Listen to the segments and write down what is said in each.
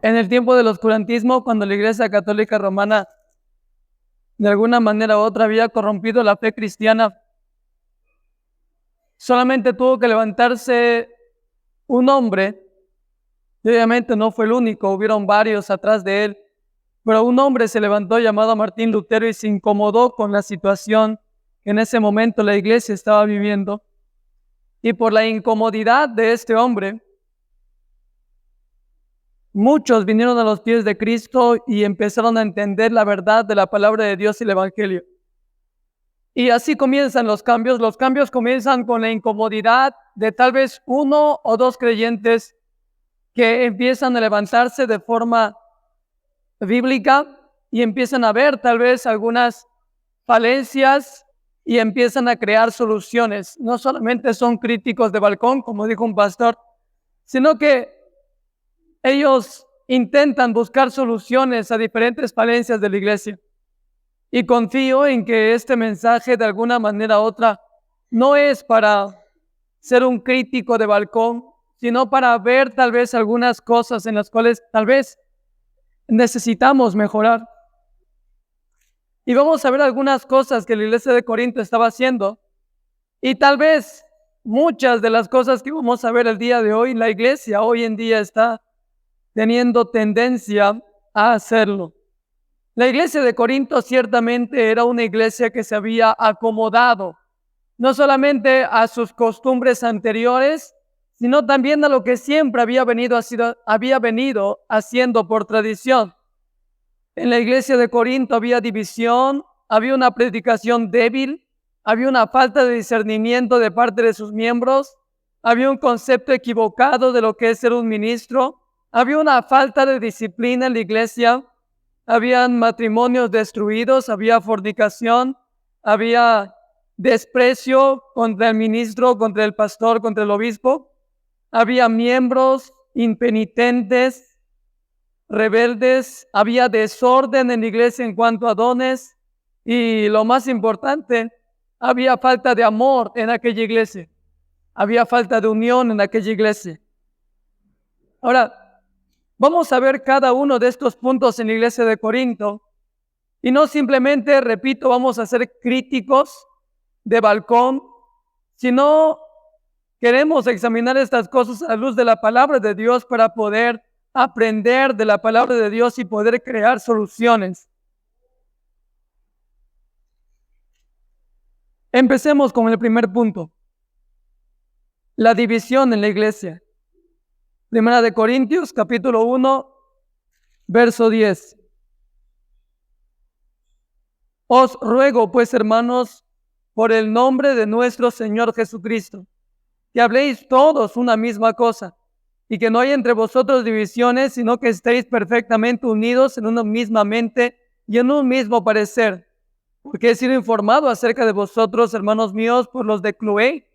En el tiempo del oscurantismo, cuando la Iglesia Católica Romana de alguna manera u otra había corrompido la fe cristiana, solamente tuvo que levantarse un hombre, y obviamente no fue el único, hubieron varios atrás de él, pero un hombre se levantó llamado Martín Lutero y se incomodó con la situación que en ese momento la Iglesia estaba viviendo. Y por la incomodidad de este hombre, muchos vinieron a los pies de Cristo y empezaron a entender la verdad de la palabra de Dios y el Evangelio. Y así comienzan los cambios. Los cambios comienzan con la incomodidad de tal vez uno o dos creyentes que empiezan a levantarse de forma bíblica y empiezan a ver tal vez algunas falencias y empiezan a crear soluciones. No solamente son críticos de balcón, como dijo un pastor, sino que ellos intentan buscar soluciones a diferentes falencias de la iglesia. Y confío en que este mensaje de alguna manera u otra no es para ser un crítico de balcón, sino para ver tal vez algunas cosas en las cuales tal vez necesitamos mejorar. Y vamos a ver algunas cosas que la iglesia de Corinto estaba haciendo. Y tal vez muchas de las cosas que vamos a ver el día de hoy, la iglesia hoy en día está teniendo tendencia a hacerlo. La iglesia de Corinto ciertamente era una iglesia que se había acomodado, no solamente a sus costumbres anteriores, sino también a lo que siempre había venido haciendo por tradición. En la iglesia de Corinto había división, había una predicación débil, había una falta de discernimiento de parte de sus miembros, había un concepto equivocado de lo que es ser un ministro, había una falta de disciplina en la iglesia, habían matrimonios destruidos, había fornicación, había desprecio contra el ministro, contra el pastor, contra el obispo, había miembros impenitentes, rebeldes, había desorden en la iglesia en cuanto a dones y lo más importante, había falta de amor en aquella iglesia, había falta de unión en aquella iglesia. Ahora, vamos a ver cada uno de estos puntos en la iglesia de Corinto y no simplemente, repito, vamos a ser críticos de balcón, sino queremos examinar estas cosas a la luz de la palabra de Dios para poder aprender de la palabra de Dios y poder crear soluciones. Empecemos con el primer punto, la división en la iglesia. Primera de Corintios, capítulo 1, verso 10. Os ruego, pues, hermanos, por el nombre de nuestro Señor Jesucristo, que habléis todos una misma cosa, y que no haya entre vosotros divisiones, sino que estéis perfectamente unidos en una misma mente y en un mismo parecer. Porque he sido informado acerca de vosotros, hermanos míos, por los de Cloé,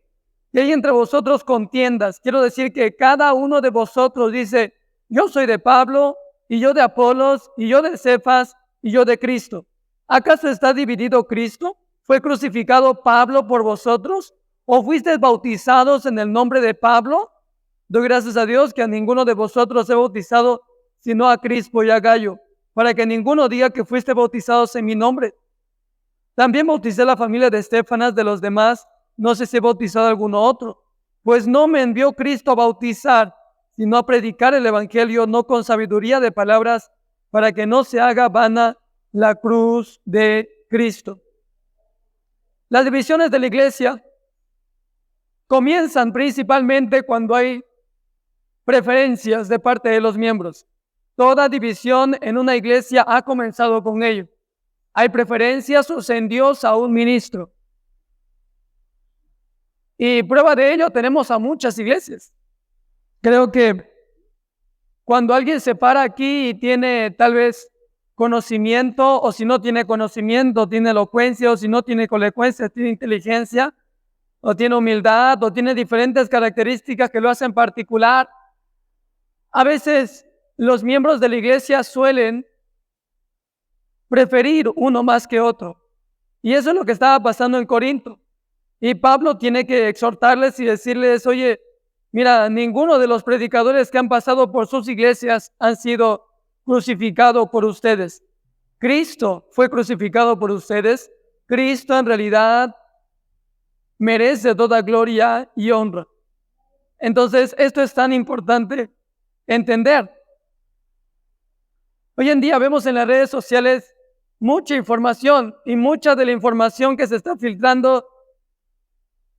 y hay entre vosotros contiendas. Quiero decir que cada uno de vosotros dice, yo soy de Pablo, y yo de Apolos, y yo de Cefas, y yo de Cristo. ¿Acaso está dividido Cristo? ¿Fue crucificado Pablo por vosotros? ¿O fuisteis bautizados en el nombre de Pablo? Doy gracias a Dios que a ninguno de vosotros he bautizado, sino a Crispo y a Gallo, para que ninguno diga que fuiste bautizados en mi nombre. También bauticé la familia de Estéfanas, de los demás, no sé si he bautizado a alguno otro. Pues no me envió Cristo a bautizar, sino a predicar el evangelio, no con sabiduría de palabras, para que no se haga vana la cruz de Cristo. Las divisiones de la iglesia comienzan principalmente cuando hay preferencias de parte de los miembros. Toda división en una iglesia ha comenzado con ello. Hay preferencias en Dios a un ministro. Y prueba de ello tenemos a muchas iglesias. Creo que cuando alguien se para aquí y tiene tal vez conocimiento, o si no tiene conocimiento, tiene elocuencia, o si no tiene elocuencia, tiene inteligencia, o tiene humildad, o tiene diferentes características que lo hacen particular. A veces los miembros de la iglesia suelen preferir uno más que otro. Y eso es lo que estaba pasando en Corinto. Y Pablo tiene que exhortarles y decirles, oye, Mira, ninguno de los predicadores que han pasado por sus iglesias han sido crucificados por ustedes. Cristo fue crucificado por ustedes. Cristo en realidad merece toda gloria y honra. Entonces, esto es tan importante entender. Hoy en día vemos en las redes sociales mucha información y mucha de la información que se está filtrando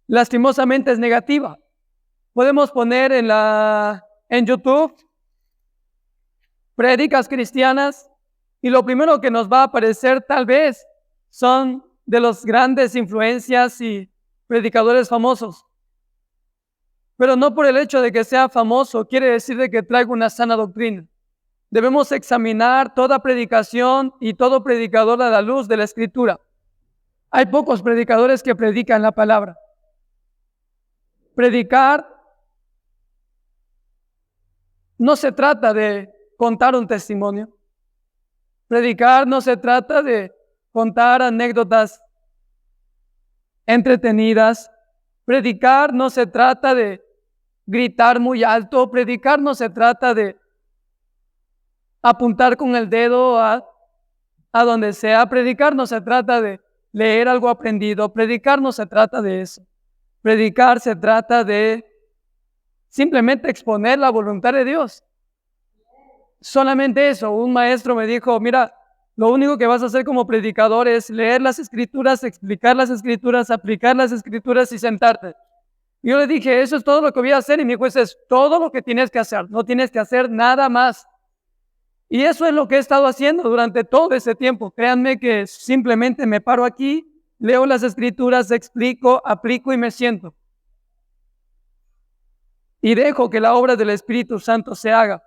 lastimosamente es negativa. Podemos poner en YouTube prédicas cristianas y lo primero que nos va a aparecer tal vez son de los grandes influencias y predicadores famosos. Pero no por el hecho de que sea famoso quiere decir de que traiga una sana doctrina. Debemos examinar toda predicación y todo predicador a la luz de la Escritura. Hay pocos predicadores que predican la palabra. Predicar no se trata de contar un testimonio. Predicar no se trata de contar anécdotas entretenidas. Predicar no se trata de gritar muy alto. Predicar no se trata de apuntar con el dedo a donde sea. Predicar no se trata de leer algo aprendido. Predicar no se trata de eso. Predicar se trata de simplemente exponer la voluntad de Dios. Solamente eso. Un maestro me dijo, mira, lo único que vas a hacer como predicador es leer las Escrituras, explicar las Escrituras, aplicar las Escrituras y sentarte. Y yo le dije, eso es todo lo que voy a hacer. Y me dijo, eso es todo lo que tienes que hacer. No tienes que hacer nada más. Y eso es lo que he estado haciendo durante todo ese tiempo. Créanme que simplemente me paro aquí, leo las Escrituras, explico, aplico y me siento. Y dejo que la obra del Espíritu Santo se haga.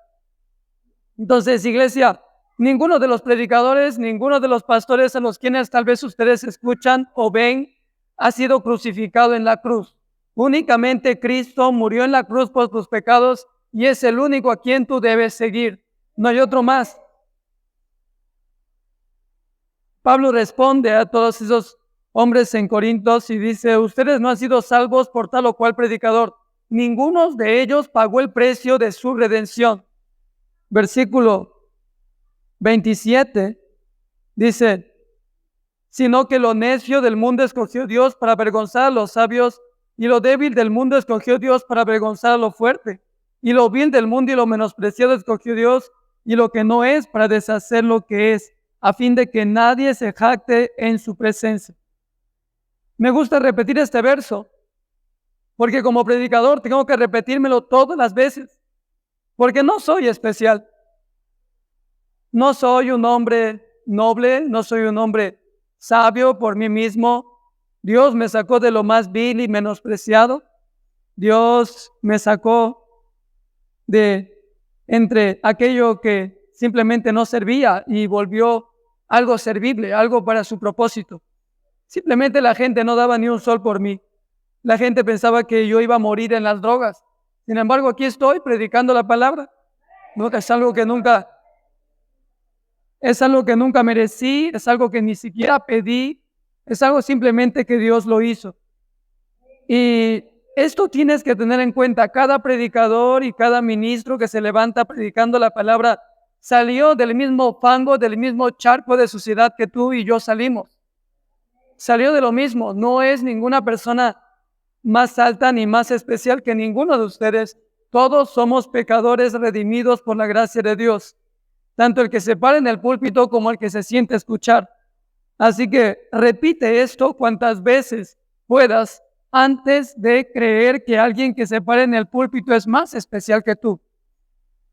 Entonces, iglesia, ninguno de los predicadores, ninguno de los pastores a los quienes tal vez ustedes escuchan o ven, ha sido crucificado en la cruz. Únicamente Cristo murió en la cruz por tus pecados y es el único a quien tú debes seguir. No hay otro más. Pablo responde a todos esos hombres en Corintios y dice, ustedes no han sido salvos por tal o cual predicador. Ninguno de ellos pagó el precio de su redención. Versículo 27 dice, sino que lo necio del mundo escogió Dios para avergonzar a los sabios, y lo débil del mundo escogió Dios para avergonzar a lo fuerte, y lo vil del mundo y lo menospreciado escogió Dios, y lo que no es para deshacer lo que es, a fin de que nadie se jacte en su presencia. Me gusta repetir este verso, porque como predicador tengo que repetírmelo todas las veces, porque no soy especial. No soy un hombre noble, no soy un hombre sabio por mí mismo. Dios me sacó de lo más vil y menospreciado. Dios me sacó de entre aquello que simplemente no servía y volvió algo servible, algo para su propósito. Simplemente la gente no daba ni un sol por mí. La gente pensaba que yo iba a morir en las drogas. Sin embargo, aquí estoy predicando la palabra. No, es algo que nunca merecí, es algo que ni siquiera pedí, es algo simplemente que Dios lo hizo. Y esto tienes que tener en cuenta, cada predicador y cada ministro que se levanta predicando la palabra salió del mismo fango, del mismo charco de suciedad que tú y yo salimos. Salió de lo mismo, no es ninguna persona más alta ni más especial que ninguno de ustedes. Todos somos pecadores redimidos por la gracia de Dios. Tanto el que se para en el púlpito como el que se siente a escuchar. Así que repite esto cuantas veces puedas antes de creer que alguien que se para en el púlpito es más especial que tú,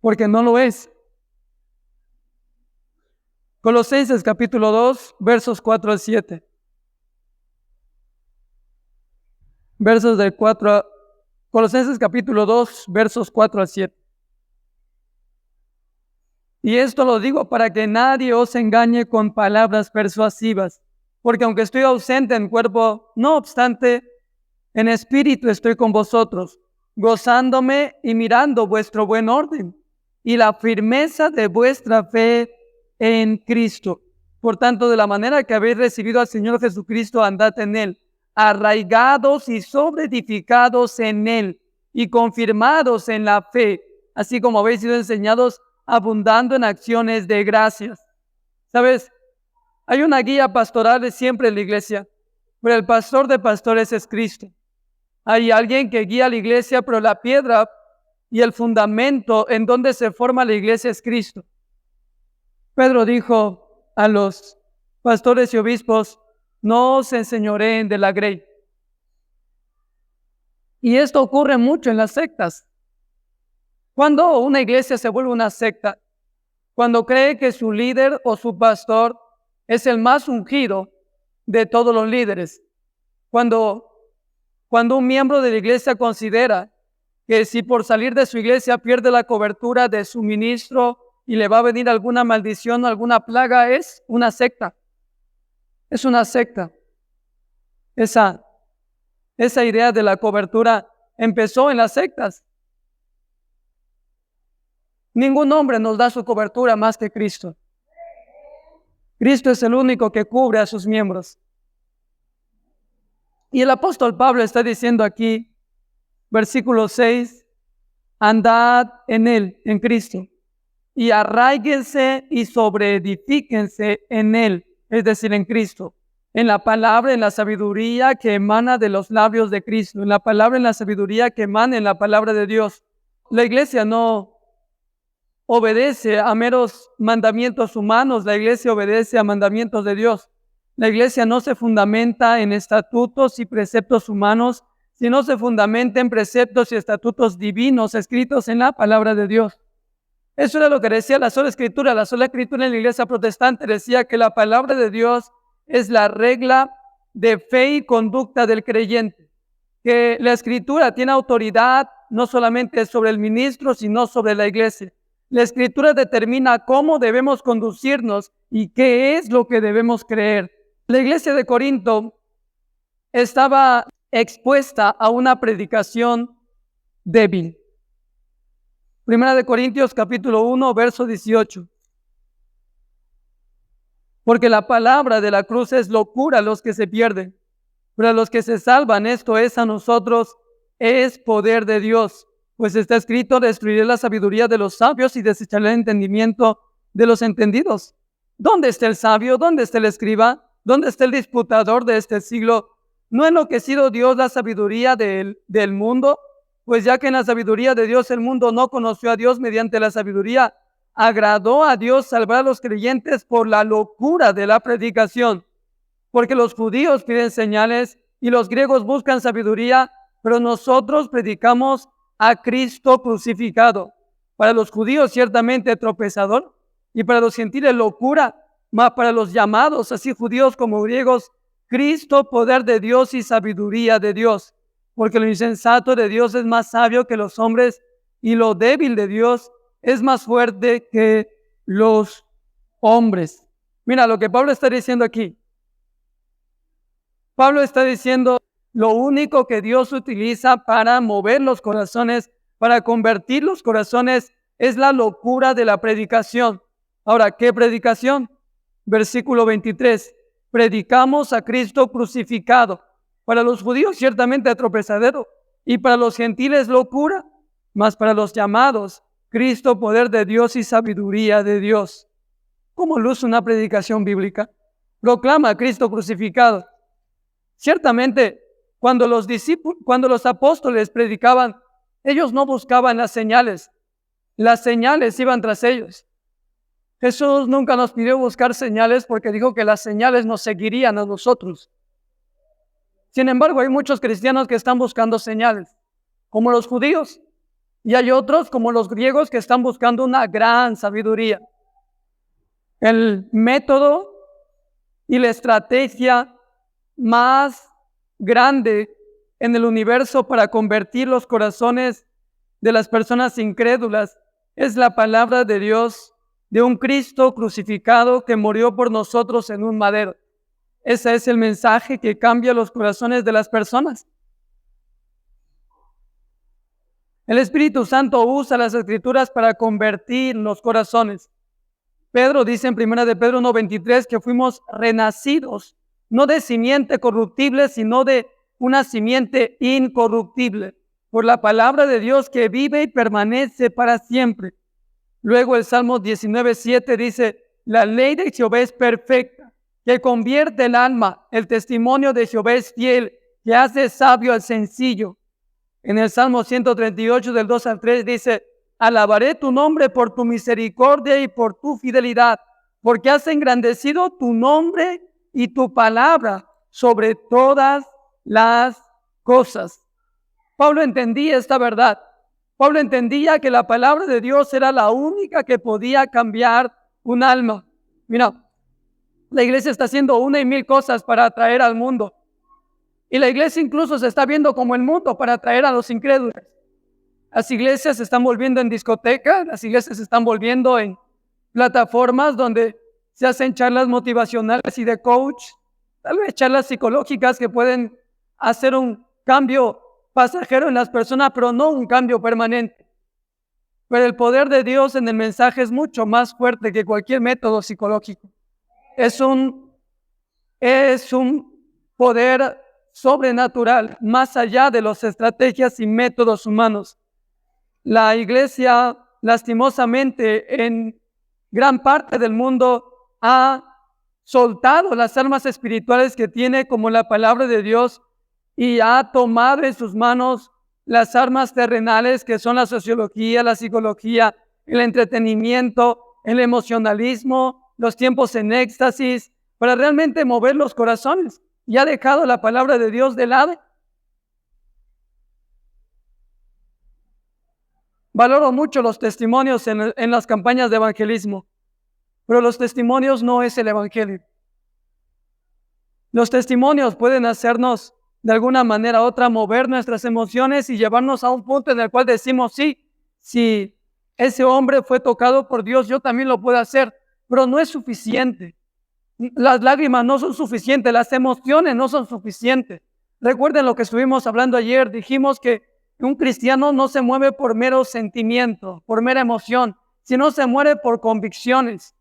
porque no lo es. Colosenses capítulo 2, versos 4 al 7. Colosenses capítulo 2, versos 4 al 7. Y esto lo digo para que nadie os engañe con palabras persuasivas, porque aunque estoy ausente en cuerpo, no obstante, en espíritu estoy con vosotros, gozándome y mirando vuestro buen orden y la firmeza de vuestra fe en Cristo. Por tanto, de la manera que habéis recibido al Señor Jesucristo, andad en Él, arraigados y sobreedificados en Él, y confirmados en la fe, así como habéis sido enseñados, abundando en acciones de gracias. ¿Sabes? Hay una guía pastoral siempre en la iglesia, pero el pastor de pastores es Cristo. Hay alguien que guía a la iglesia, pero la piedra y el fundamento en donde se forma la iglesia es Cristo. Pedro dijo a los pastores y obispos, no os enseñoreen de la grey. Y esto ocurre mucho en las sectas. Cuando una iglesia se vuelve una secta, cuando cree que su líder o su pastor es el más ungido de todos los líderes, cuando un miembro de la iglesia considera que si por salir de su iglesia pierde la cobertura de su ministro y le va a venir alguna maldición o alguna plaga, es una secta. Es una secta. Esa idea de la cobertura empezó en las sectas. Ningún hombre nos da su cobertura más que Cristo. Cristo es el único que cubre a sus miembros. Y el apóstol Pablo está diciendo aquí, versículo 6, andad en él, en Cristo, y arraíguense y sobreedifíquense en él, es decir, en Cristo, en la palabra, en la sabiduría que emana de los labios de Cristo, en la palabra, en la sabiduría que emana en la palabra de Dios. La iglesia no obedece a meros mandamientos humanos, la iglesia obedece a mandamientos de Dios. La iglesia no se fundamenta en estatutos y preceptos humanos, sino se fundamenta en preceptos y estatutos divinos escritos en la palabra de Dios. Eso era lo que decía la sola escritura. La sola escritura en la iglesia protestante decía que la palabra de Dios es la regla de fe y conducta del creyente, que la escritura tiene autoridad no solamente sobre el ministro, sino sobre la iglesia. La escritura determina cómo debemos conducirnos y qué es lo que debemos creer. La iglesia de Corinto estaba expuesta a una predicación débil. Primera de Corintios capítulo 1, verso 18. Porque la palabra de la cruz es locura a los que se pierden, pero a los que se salvan, esto es a nosotros, es poder de Dios. Pues está escrito, destruiré la sabiduría de los sabios y desecharé el entendimiento de los entendidos. ¿Dónde está el sabio? ¿Dónde está el escriba? ¿Dónde está el disputador de este siglo? ¿No ha enloquecido Dios la sabiduría del mundo? Pues ya que en la sabiduría de Dios el mundo no conoció a Dios mediante la sabiduría, agradó a Dios salvar a los creyentes por la locura de la predicación. Porque los judíos piden señales y los griegos buscan sabiduría, pero nosotros predicamos a Cristo crucificado. Para los judíos ciertamente tropezador y para los gentiles locura, mas para los llamados, así judíos como griegos, Cristo poder de Dios y sabiduría de Dios. Porque lo insensato de Dios es más sabio que los hombres y lo débil de Dios es más fuerte que los hombres. Mira lo que Pablo está diciendo aquí. Pablo está diciendo lo único que Dios utiliza para mover los corazones, para convertir los corazones, es la locura de la predicación. Ahora, ¿qué predicación? Versículo 23. Predicamos a Cristo crucificado. Para los judíos ciertamente tropezadero y para los gentiles locura, mas para los llamados, Cristo poder de Dios y sabiduría de Dios. ¿Cómo luce una predicación bíblica? Proclama a Cristo crucificado. Ciertamente, cuando los apóstoles predicaban, ellos no buscaban las señales iban tras ellos. Jesús nunca nos pidió buscar señales porque dijo que las señales nos seguirían a nosotros. Sin embargo, hay muchos cristianos que están buscando señales, como los judíos, y hay otros, como los griegos, que están buscando una gran sabiduría. El método y la estrategia más grande en el universo para convertir los corazones de las personas incrédulas es la palabra de Dios de un Cristo crucificado que murió por nosotros en un madero. Ese es el mensaje que cambia los corazones de las personas. El Espíritu Santo usa las Escrituras para convertir los corazones. Pedro dice en 1 de Pedro 1:23 que fuimos renacidos, no de simiente corruptible, sino de una simiente incorruptible. por la palabra de Dios que vive y permanece para siempre. Luego el Salmo 19:7 dice, la ley de Jehová es perfecta, que convierte el alma. El testimonio de Jehová es fiel, que hace sabio al sencillo. En el Salmo 138 del 2 al 3 dice, alabaré tu nombre por tu misericordia y por tu fidelidad, porque has engrandecido tu nombre y tu palabra sobre todas las cosas. Pablo entendía esta verdad. Pablo entendía que la palabra de Dios era la única que podía cambiar un alma. Mira, la iglesia está haciendo una y mil cosas para atraer al mundo. Y la iglesia incluso se está viendo como el mundo para atraer a los incrédulos. Las iglesias se están volviendo en discotecas, las iglesias se están volviendo en plataformas donde se hacen charlas motivacionales y de coach, tal vez charlas psicológicas que pueden hacer un cambio pasajero en las personas, pero no un cambio permanente. Pero el poder de Dios en el mensaje es mucho más fuerte que cualquier método psicológico. Es un poder sobrenatural, más allá de las estrategias y métodos humanos. La iglesia, lastimosamente, en gran parte del mundo ha soltado las armas espirituales que tiene como la palabra de Dios y ha tomado en sus manos las armas terrenales que son la sociología, la psicología, el entretenimiento, el emocionalismo, los tiempos en éxtasis, para realmente mover los corazones. Y ha dejado la palabra de Dios de lado. Valoro mucho los testimonios en las campañas de evangelismo, pero los testimonios no es el evangelio. Los testimonios pueden hacernos de alguna manera u otra mover nuestras emociones y llevarnos a un punto en el cual decimos, sí, si ese hombre fue tocado por Dios, yo también lo puedo hacer, pero no es suficiente. Las lágrimas no son suficientes, las emociones no son suficientes. Recuerden lo que estuvimos hablando ayer, dijimos que un cristiano no se mueve por mero sentimiento, por mera emoción, sino se mueve por convicciones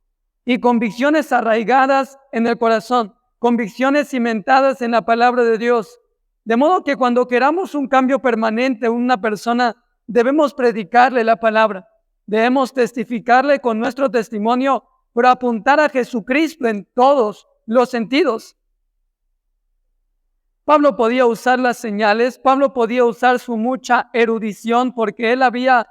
y convicciones arraigadas en el corazón, convicciones cimentadas en la palabra de Dios. De modo que cuando queramos un cambio permanente en una persona, debemos predicarle la palabra, debemos testificarle con nuestro testimonio, pero apuntar a Jesucristo en todos los sentidos. Pablo podía usar las señales, Pablo podía usar su mucha erudición porque él había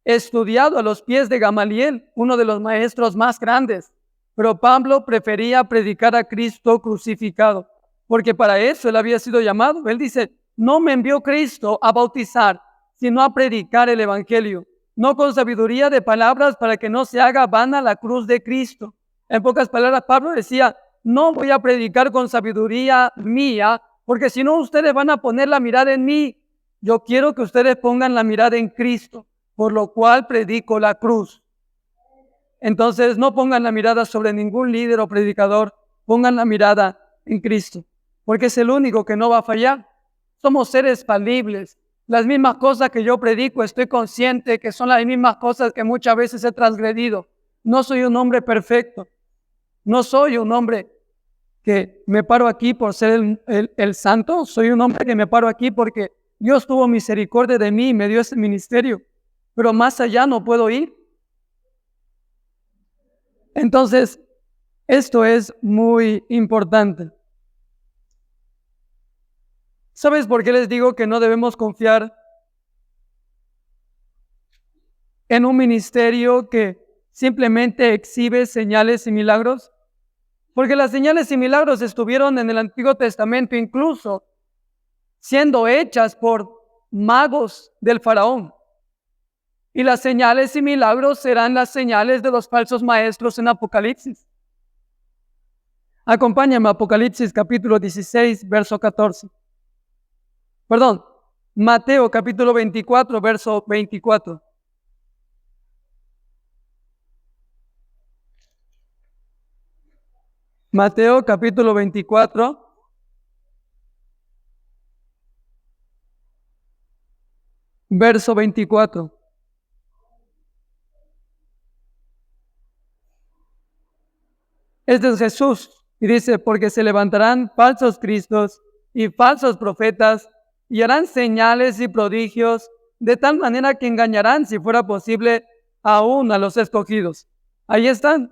estudiado a los pies de Gamaliel, uno de los maestros más grandes. Pero Pablo prefería predicar a Cristo crucificado, porque para eso él había sido llamado. Él dice, no me envió Cristo a bautizar, sino a predicar el evangelio, no con sabiduría de palabras para que no se haga vana la cruz de Cristo. En pocas palabras, Pablo decía, no voy a predicar con sabiduría mía, porque si no ustedes van a poner la mirada en mí. Yo quiero que ustedes pongan la mirada en Cristo, por lo cual predico la cruz. Entonces no pongan la mirada sobre ningún líder o predicador, pongan la mirada en Cristo, porque es el único que no va a fallar. Somos seres falibles. Las mismas cosas que yo predico, estoy consciente que son las mismas cosas que muchas veces he transgredido. No soy un hombre perfecto. No soy un hombre que me paro aquí por ser el santo. Soy un hombre que me paro aquí porque Dios tuvo misericordia de mí y me dio ese ministerio. Pero más allá no puedo ir. Entonces, esto es muy importante. ¿Sabes por qué les digo que no debemos confiar en un ministerio que simplemente exhibe señales y milagros? Porque las señales y milagros estuvieron en el Antiguo Testamento, incluso siendo hechas por magos del faraón. Y las señales y milagros serán las señales de los falsos maestros en Apocalipsis. Acompáñame a Apocalipsis capítulo 16, verso 14. Perdón, Mateo capítulo 24, verso 24. Mateo capítulo 24, verso 24. Este es Jesús y dice, porque se levantarán falsos cristos y falsos profetas y harán señales y prodigios, de tal manera que engañarán, si fuera posible, aún a los escogidos. Ahí están.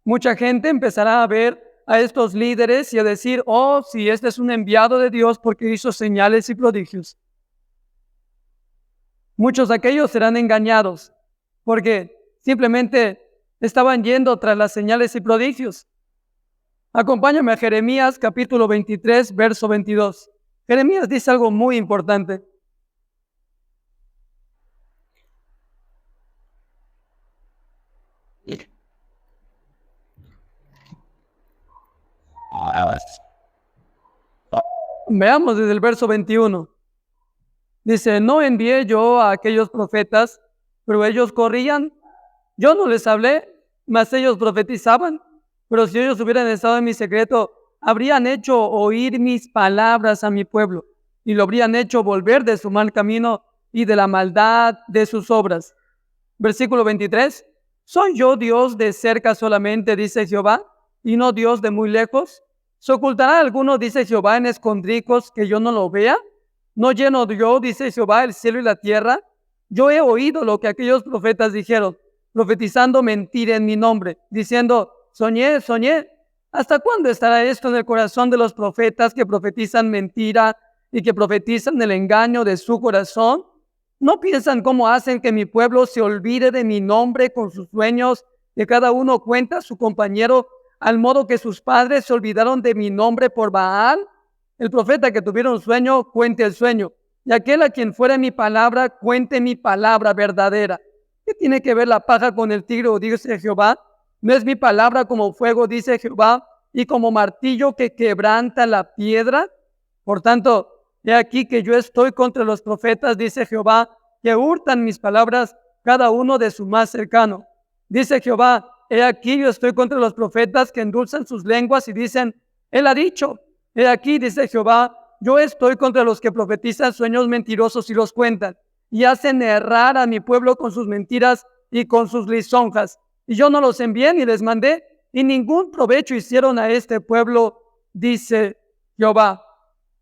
Mucha gente empezará a ver a estos líderes y a decir, oh, si este es un enviado de Dios porque hizo señales y prodigios. Muchos de aquellos serán engañados porque simplemente estaban yendo tras las señales y prodigios. Acompáñame a Jeremías capítulo 23, verso 22. Jeremías dice algo muy importante. Veamos desde el verso 21. Dice, no envié yo a aquellos profetas, pero ellos corrían. Yo no les hablé, mas ellos profetizaban. Pero si ellos hubieran estado en mi secreto, habrían hecho oír mis palabras a mi pueblo, y lo habrían hecho volver de su mal camino y de la maldad de sus obras. Versículo 23. ¿Soy yo Dios de cerca solamente, dice Jehová, y no Dios de muy lejos? ¿Se ocultará alguno, dice Jehová, en escondrijos que yo no lo vea? ¿No lleno yo, dice Jehová, el cielo y la tierra? Yo he oído lo que aquellos profetas dijeron, profetizando mentira en mi nombre, diciendo, soñé, soñé. ¿Hasta cuándo estará esto en el corazón de los profetas que profetizan mentira y que profetizan el engaño de su corazón? ¿No piensan cómo hacen que mi pueblo se olvide de mi nombre con sus sueños, que cada uno cuenta a su compañero, al modo que sus padres se olvidaron de mi nombre por Baal? El profeta que tuviera un sueño, cuente el sueño, y aquel a quien fuera mi palabra, cuente mi palabra verdadera. ¿Qué tiene que ver la paja con el tigre, dice Jehová? ¿No es mi palabra como fuego, dice Jehová, y como martillo que quebranta la piedra? Por tanto, he aquí que yo estoy contra los profetas, dice Jehová, que hurtan mis palabras, cada uno de su más cercano. Dice Jehová, he aquí yo estoy contra los profetas que endulzan sus lenguas y dicen, él ha dicho. He aquí, dice Jehová, yo estoy contra los que profetizan sueños mentirosos y los cuentan, y hacen errar a mi pueblo con sus mentiras y con sus lisonjas. Y yo no los envié ni les mandé, y ningún provecho hicieron a este pueblo, dice Jehová.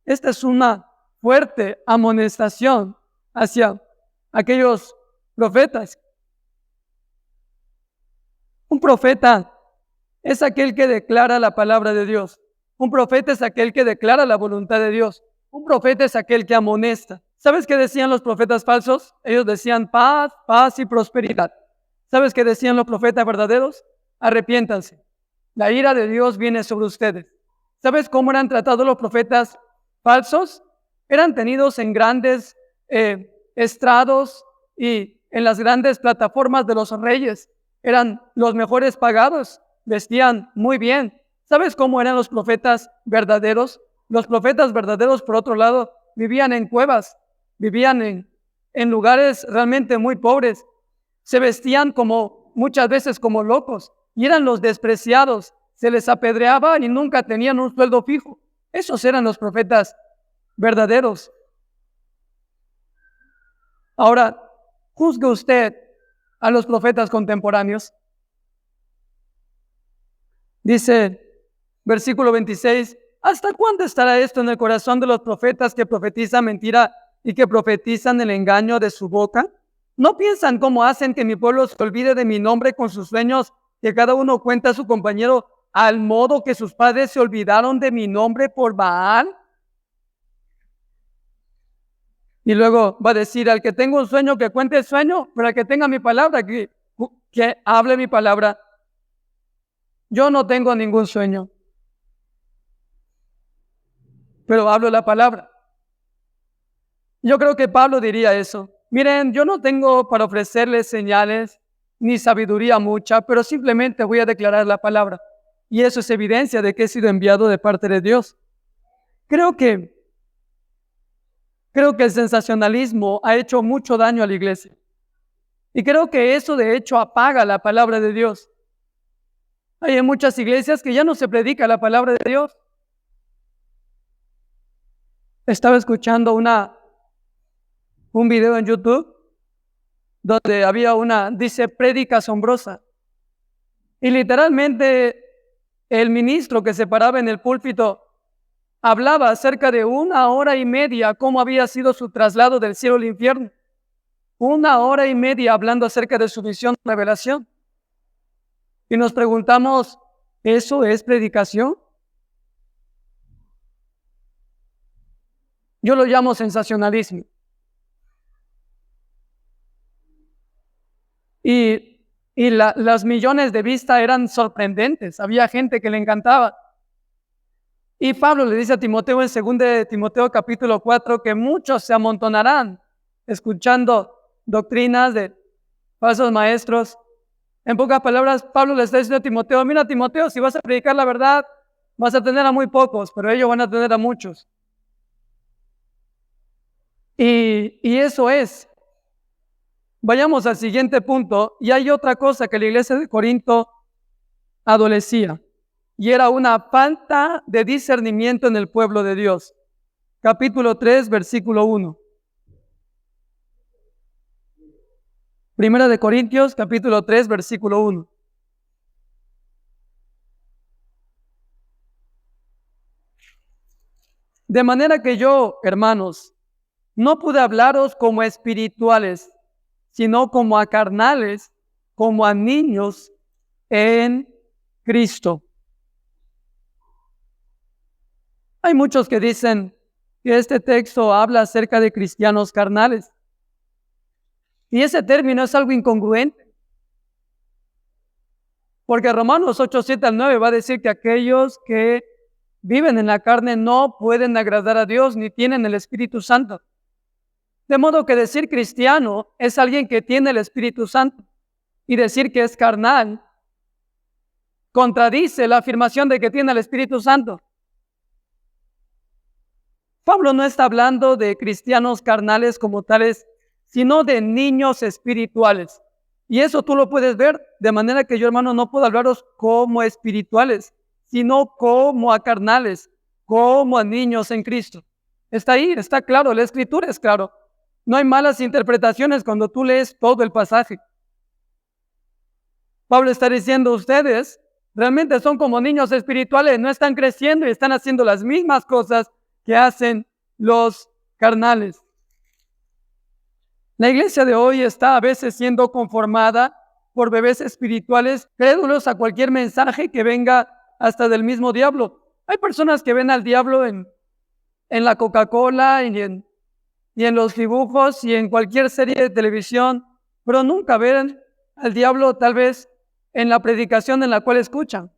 Esta es una fuerte amonestación hacia aquellos profetas. Un profeta es aquel que declara la palabra de Dios. Un profeta es aquel que declara la voluntad de Dios. Un profeta es aquel que amonesta. ¿Sabes qué decían los profetas falsos? Ellos decían paz, paz y prosperidad. ¿Sabes qué decían los profetas verdaderos? Arrepiéntanse. La ira de Dios viene sobre ustedes. ¿Sabes cómo eran tratados los profetas falsos? Eran tenidos en grandes estrados y en las grandes plataformas de los reyes. Eran los mejores pagados, vestían muy bien. ¿Sabes cómo eran los profetas verdaderos? Los profetas verdaderos, por otro lado, vivían en cuevas, vivían en lugares realmente muy pobres. Se vestían muchas veces como locos y eran los despreciados. Se les apedreaba y nunca tenían un sueldo fijo. Esos eran los profetas verdaderos. Ahora, juzgue usted a los profetas contemporáneos. Dice, versículo 26, ¿hasta cuándo estará esto en el corazón de los profetas que profetizan mentira y que profetizan el engaño de su boca? ¿No piensan cómo hacen que mi pueblo se olvide de mi nombre con sus sueños, que cada uno cuenta a su compañero, al modo que sus padres se olvidaron de mi nombre por Baal? Y luego va a decir, al que tenga un sueño, que cuente el sueño, pero al que tenga mi palabra, que hable mi palabra. Yo no tengo ningún sueño, pero hablo la palabra. Yo creo que Pablo diría eso. Miren, yo no tengo para ofrecerles señales ni sabiduría mucha, pero simplemente voy a declarar la palabra. Y eso es evidencia de que he sido enviado de parte de Dios. Creo que el sensacionalismo ha hecho mucho daño a la iglesia. Y creo que eso de hecho apaga la palabra de Dios. Hay en muchas iglesias que ya no se predica la palabra de Dios. Estaba escuchando un video en YouTube donde había dice, prédica asombrosa. Y literalmente el ministro que se paraba en el púlpito hablaba acerca de 1 hora y media, cómo había sido su traslado del cielo al infierno. 1 hora y media hablando acerca de su visión y revelación. Y nos preguntamos, ¿eso es predicación? Yo lo llamo sensacionalismo. Y las millones de vistas eran sorprendentes. Había gente que le encantaba. Y Pablo le dice a Timoteo en 2 de Timoteo capítulo 4 que muchos se amontonarán escuchando doctrinas de falsos maestros. En pocas palabras, Pablo le está diciendo a Timoteo, mira Timoteo, si vas a predicar la verdad, vas a tener a muy pocos, pero ellos van a tener a muchos. Y eso es. Vayamos al siguiente punto. Y hay otra cosa que la iglesia de Corinto adolecía, y era una falta de discernimiento en el pueblo de Dios. Capítulo 3, versículo 1. Primera de Corintios, capítulo 3, versículo 1. De manera que yo, hermanos, no pude hablaros como espirituales, sino como a carnales, como a niños en Cristo. Hay muchos que dicen que este texto habla acerca de cristianos carnales. Y ese término es algo incongruente. Porque Romanos 8, 7 al 9 va a decir que aquellos que viven en la carne no pueden agradar a Dios ni tienen el Espíritu Santo. De modo que decir cristiano es alguien que tiene el Espíritu Santo. Y decir que es carnal contradice la afirmación de que tiene el Espíritu Santo. Pablo no está hablando de cristianos carnales como tales, sino de niños espirituales. Y eso tú lo puedes ver, de manera que yo, hermano, no puedo hablaros como espirituales, sino como a carnales, como a niños en Cristo. Está ahí, está claro, la Escritura es claro. No hay malas interpretaciones cuando tú lees todo el pasaje. Pablo está diciendo, ustedes realmente son como niños espirituales, no están creciendo y están haciendo las mismas cosas que hacen los carnales. La iglesia de hoy está a veces siendo conformada por bebés espirituales, crédulos a cualquier mensaje que venga hasta del mismo diablo. Hay personas que ven al diablo en la Coca-Cola y en los dibujos y en cualquier serie de televisión, pero nunca ven al diablo tal vez en la predicación en la cual escuchan.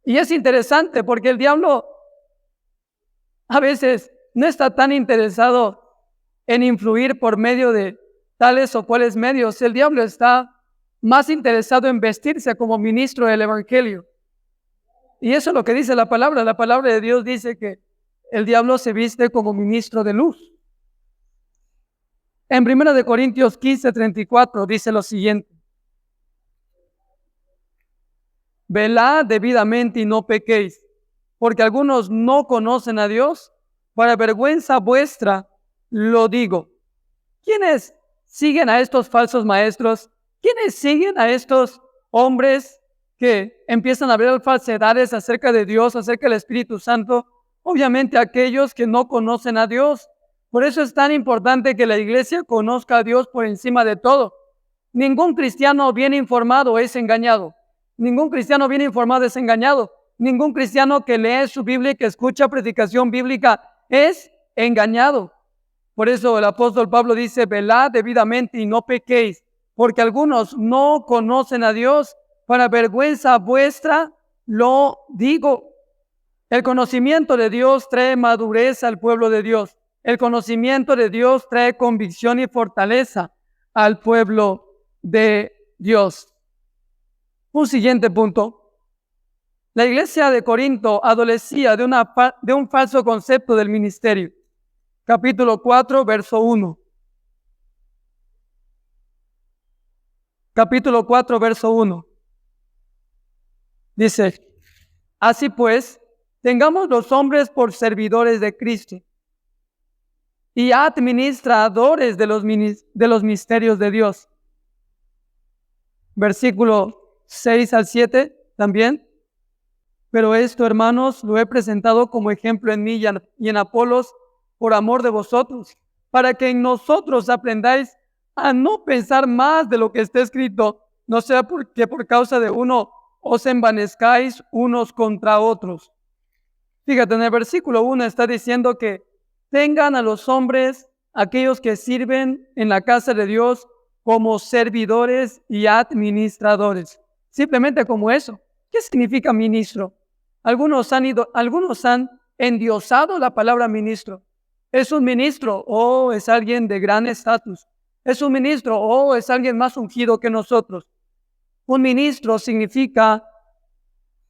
Y es interesante porque el diablo a veces no está tan interesado en influir por medio de tales o cuales medios. El diablo está más interesado en vestirse como ministro del Evangelio. Y eso es lo que dice la palabra. La palabra de Dios dice que el diablo se viste como ministro de luz. En 1 Corintios 15, 34 dice lo siguiente. Velad debidamente y no pequéis, porque algunos no conocen a Dios. Para vergüenza vuestra lo digo. ¿Quiénes siguen a estos falsos maestros? ¿Quiénes siguen a estos hombres que empiezan a hablar falsedades acerca de Dios, acerca del Espíritu Santo? Obviamente aquellos que no conocen a Dios. Por eso es tan importante que la iglesia conozca a Dios por encima de todo. Ningún cristiano bien informado es engañado. Ningún cristiano bien informado es engañado. Ningún cristiano que lee su Biblia y que escucha predicación bíblica es engañado. Por eso el apóstol Pablo dice, velad debidamente y no pequéis, porque algunos no conocen a Dios. Para vergüenza vuestra lo digo. El conocimiento de Dios trae madurez al pueblo de Dios. El conocimiento de Dios trae convicción y fortaleza al pueblo de Dios. Un siguiente punto. La iglesia de Corinto adolecía de un falso concepto del ministerio. Capítulo 4, verso 1. Capítulo 4, verso 1. Dice, así pues, tengamos los hombres por servidores de Cristo y administradores de los misterios de Dios. Versículo 6 al 7 también. Pero esto, hermanos, lo he presentado como ejemplo en mí y en Apolos por amor de vosotros, para que en nosotros aprendáis a no pensar más de lo que está escrito, no sea porque por causa de uno os envanezcáis unos contra otros. Fíjate, en el versículo 1 está diciendo que tengan a los hombres, aquellos que sirven en la casa de Dios, como servidores y administradores. Simplemente como eso. ¿Qué significa ministro? Algunos han endiosado la palabra ministro. Es un ministro o es alguien de gran estatus. Es un ministro o es alguien más ungido que nosotros. Un ministro significa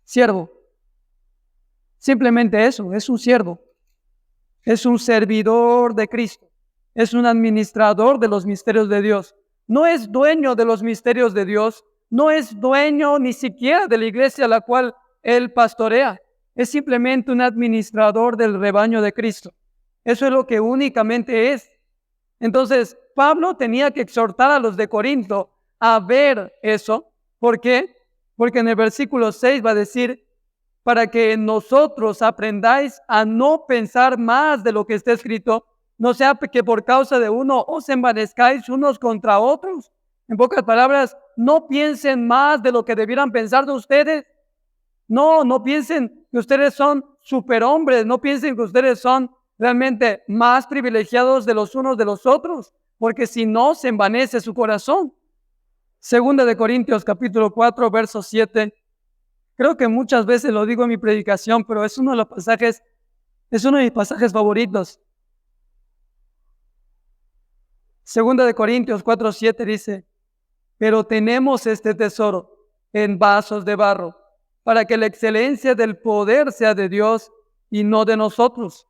siervo. Simplemente eso, es un siervo. Es un servidor de Cristo. Es un administrador de los misterios de Dios. No es dueño de los misterios de Dios. No es dueño ni siquiera de la iglesia a la cual él pastorea. Es simplemente un administrador del rebaño de Cristo. Eso es lo que únicamente es. Entonces, Pablo tenía que exhortar a los de Corinto a ver eso. ¿Por qué? Porque en el versículo 6 va a decir, para que nosotros aprendáis a no pensar más de lo que está escrito, no sea que por causa de uno os envanezcáis unos contra otros. En pocas palabras, no piensen más de lo que debieran pensar de ustedes. No piensen que ustedes son superhombres, no piensen que ustedes son realmente más privilegiados de los unos de los otros, porque si no, se envanece su corazón. Segunda de Corintios capítulo 4, verso 7. Creo que muchas veces lo digo en mi predicación, pero es uno de mis pasajes favoritos. Segunda de Corintios 4:7 dice, pero tenemos este tesoro en vasos de barro, para que la excelencia del poder sea de Dios y no de nosotros.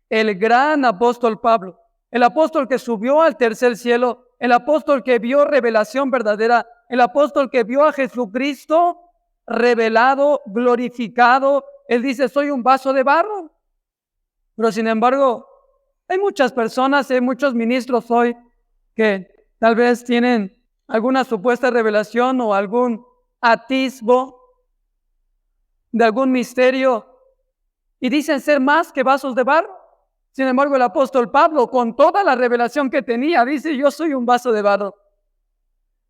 El gran apóstol Pablo, el apóstol que subió al tercer cielo, el apóstol que vio revelación verdadera, el apóstol que vio a Jesucristo revelado, glorificado. Él dice, soy un vaso de barro. Pero sin embargo, hay muchas personas, hay muchos ministros hoy que tal vez tienen alguna supuesta revelación o algún atisbo de algún misterio y dicen ser más que vasos de barro. Sin embargo, el apóstol Pablo, con toda la revelación que tenía, dice, yo soy un vaso de barro.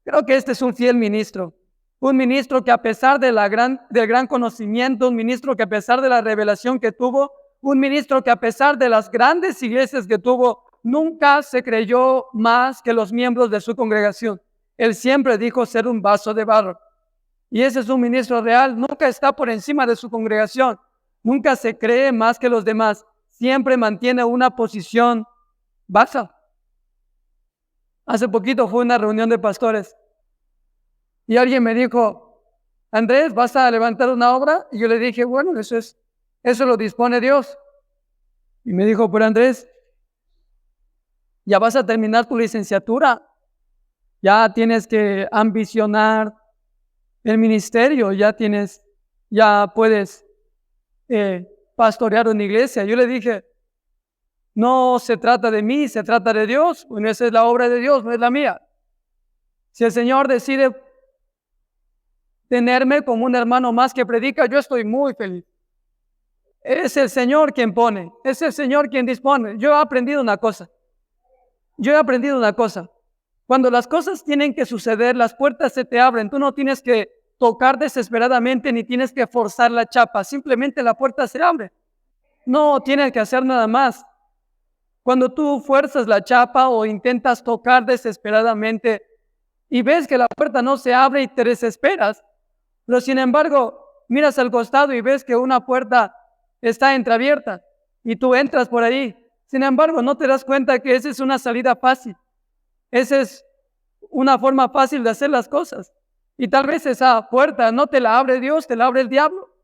Creo que este es un fiel ministro. Un ministro que a pesar del gran conocimiento, un ministro que a pesar de la revelación que tuvo, un ministro que a pesar de las grandes iglesias que tuvo, nunca se creyó más que los miembros de su congregación. Él siempre dijo ser un vaso de barro. Y ese es un ministro real, nunca está por encima de su congregación, nunca se cree más que los demás, siempre mantiene una posición baja. Hace poquito fue una reunión de pastores y alguien me dijo, Andrés, ¿vas a levantar una obra? Y yo le dije, bueno, eso lo dispone Dios. Y me dijo, pero Andrés, ya vas a terminar tu licenciatura, ya tienes que ambicionar el ministerio, ya puedes pastorear una iglesia. Yo le dije, no se trata de mí, se trata de Dios. Bueno, esa es la obra de Dios, no es la mía. Si el Señor decide tenerme como un hermano más que predica, yo estoy muy feliz. Es el Señor quien pone, es el Señor quien dispone. Yo he aprendido una cosa. Cuando las cosas tienen que suceder, las puertas se te abren. Tú no tienes que tocar desesperadamente ni tienes que forzar la chapa. Simplemente la puerta se abre. No tienes que hacer nada más. Cuando tú fuerzas la chapa o intentas tocar desesperadamente y ves que la puerta no se abre y te desesperas, pero sin embargo miras al costado y ves que una puerta está entreabierta y tú entras por ahí. Sin embargo, no te das cuenta que esa es una salida fácil. Esa es una forma fácil de hacer las cosas. Y tal vez esa puerta no te la abre Dios, te la abre el diablo.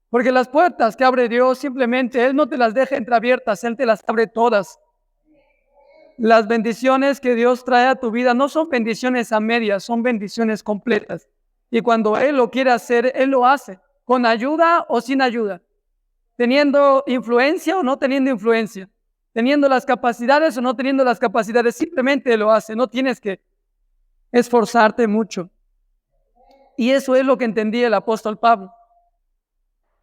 Porque las puertas que abre Dios, simplemente Él no te las deja entreabiertas, Él te las abre todas. Las bendiciones que Dios trae a tu vida no son bendiciones a medias, son bendiciones completas. Y cuando Él lo quiere hacer, Él lo hace, con ayuda o sin ayuda, teniendo influencia o no teniendo influencia, teniendo las capacidades o no teniendo las capacidades, simplemente Él lo hace, no tienes que esforzarte mucho. Y eso es lo que entendía el apóstol Pablo.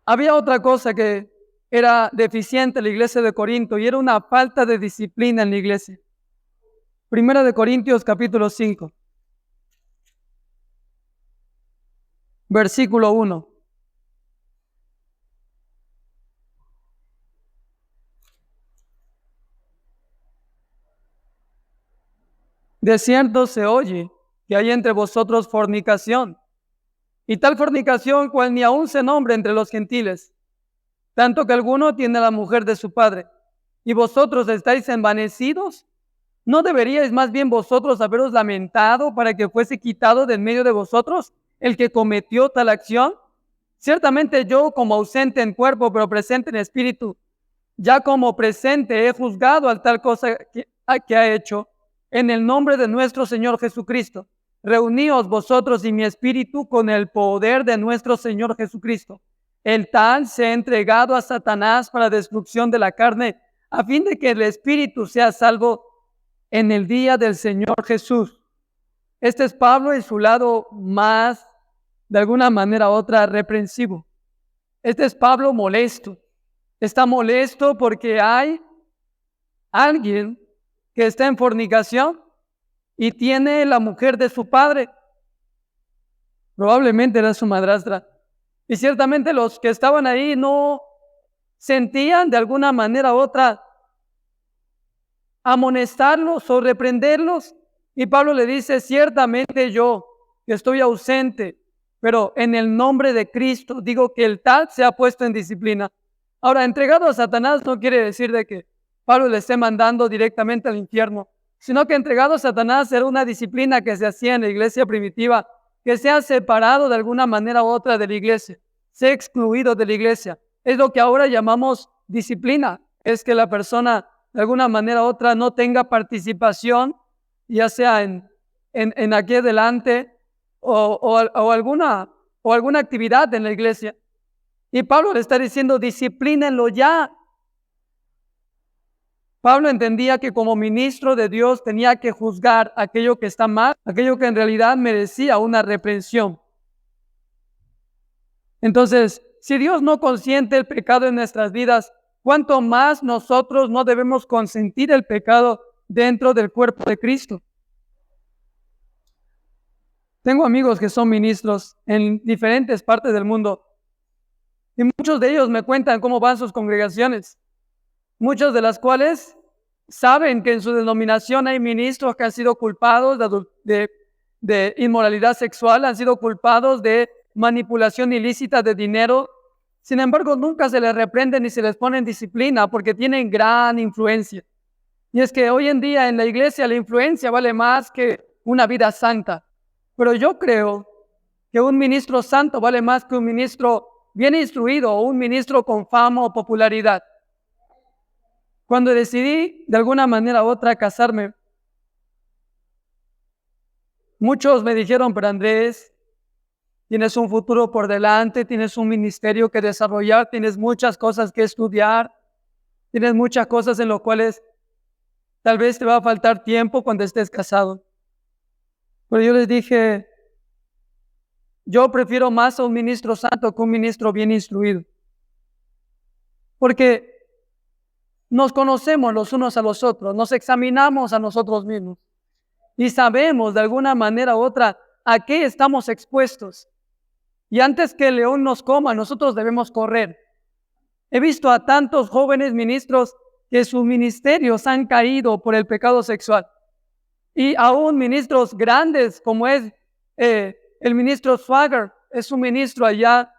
Había otra cosa que era deficiente en la iglesia de Corinto y era una falta de disciplina en la iglesia. Primera de Corintios capítulo 5, versículo 1. De cierto se oye que hay entre vosotros fornicación, y tal fornicación cual ni aun se nombra entre los gentiles, tanto que alguno tiene a la mujer de su padre, y vosotros estáis envanecidos. ¿No deberíais más bien vosotros haberos lamentado para que fuese quitado de en medio de vosotros el que cometió tal acción? Ciertamente yo, como ausente en cuerpo, pero presente en espíritu, ya como presente he juzgado al tal cosa que ha hecho, en el nombre de nuestro Señor Jesucristo. Reuníos vosotros y mi espíritu con el poder de nuestro Señor Jesucristo. El tal se ha entregado a Satanás para destrucción de la carne, a fin de que el espíritu sea salvo en el día del Señor Jesús. Este es Pablo en su lado más, de alguna manera u otra, reprensivo. Este es Pablo molesto. Está molesto porque hay alguien que está en fornicación y tiene la mujer de su padre. Probablemente era su madrastra. Y ciertamente los que estaban ahí no sentían de alguna manera u otra amonestarlos o reprenderlos. Y Pablo le dice, ciertamente yo, que estoy ausente, pero en el nombre de Cristo digo que el tal se ha puesto en disciplina. Ahora, entregado a Satanás no quiere decir de que Pablo le esté mandando directamente al infierno, sino que entregado a Satanás era una disciplina que se hacía en la iglesia primitiva, que se ha separado de alguna manera u otra de la iglesia, se ha excluido de la iglesia. Es lo que ahora llamamos disciplina, es que la persona de alguna manera u otra no tenga participación, ya sea en aquí adelante o alguna actividad en la iglesia. Y Pablo le está diciendo, disciplínenlo ya. Pablo entendía que como ministro de Dios tenía que juzgar aquello que está mal, aquello que en realidad merecía una reprensión. Entonces, si Dios no consiente el pecado en nuestras vidas, ¿cuánto más nosotros no debemos consentir el pecado dentro del cuerpo de Cristo? Tengo amigos que son ministros en diferentes partes del mundo y muchos de ellos me cuentan cómo van sus congregaciones, muchos de las cuales saben que en su denominación hay ministros que han sido culpados de inmoralidad sexual, han sido culpados de manipulación ilícita de dinero. Sin embargo, nunca se les reprende ni se les pone en disciplina porque tienen gran influencia. Y es que hoy en día en la iglesia la influencia vale más que una vida santa. Pero yo creo que un ministro santo vale más que un ministro bien instruido o un ministro con fama o popularidad. Cuando decidí de alguna manera u otra casarme, muchos me dijeron, pero Andrés, tienes un futuro por delante, tienes un ministerio que desarrollar, tienes muchas cosas que estudiar, tienes muchas cosas en las cuales tal vez te va a faltar tiempo cuando estés casado. Pero yo les dije, yo prefiero más a un ministro santo que un ministro bien instruido. Porque nos conocemos los unos a los otros, nos examinamos a nosotros mismos y sabemos de alguna manera u otra a qué estamos expuestos. Y antes que el león nos coma, nosotros debemos correr. He visto a tantos jóvenes ministros que sus ministerios han caído por el pecado sexual. Y aún ministros grandes como es el ministro Swagger, es un ministro allá,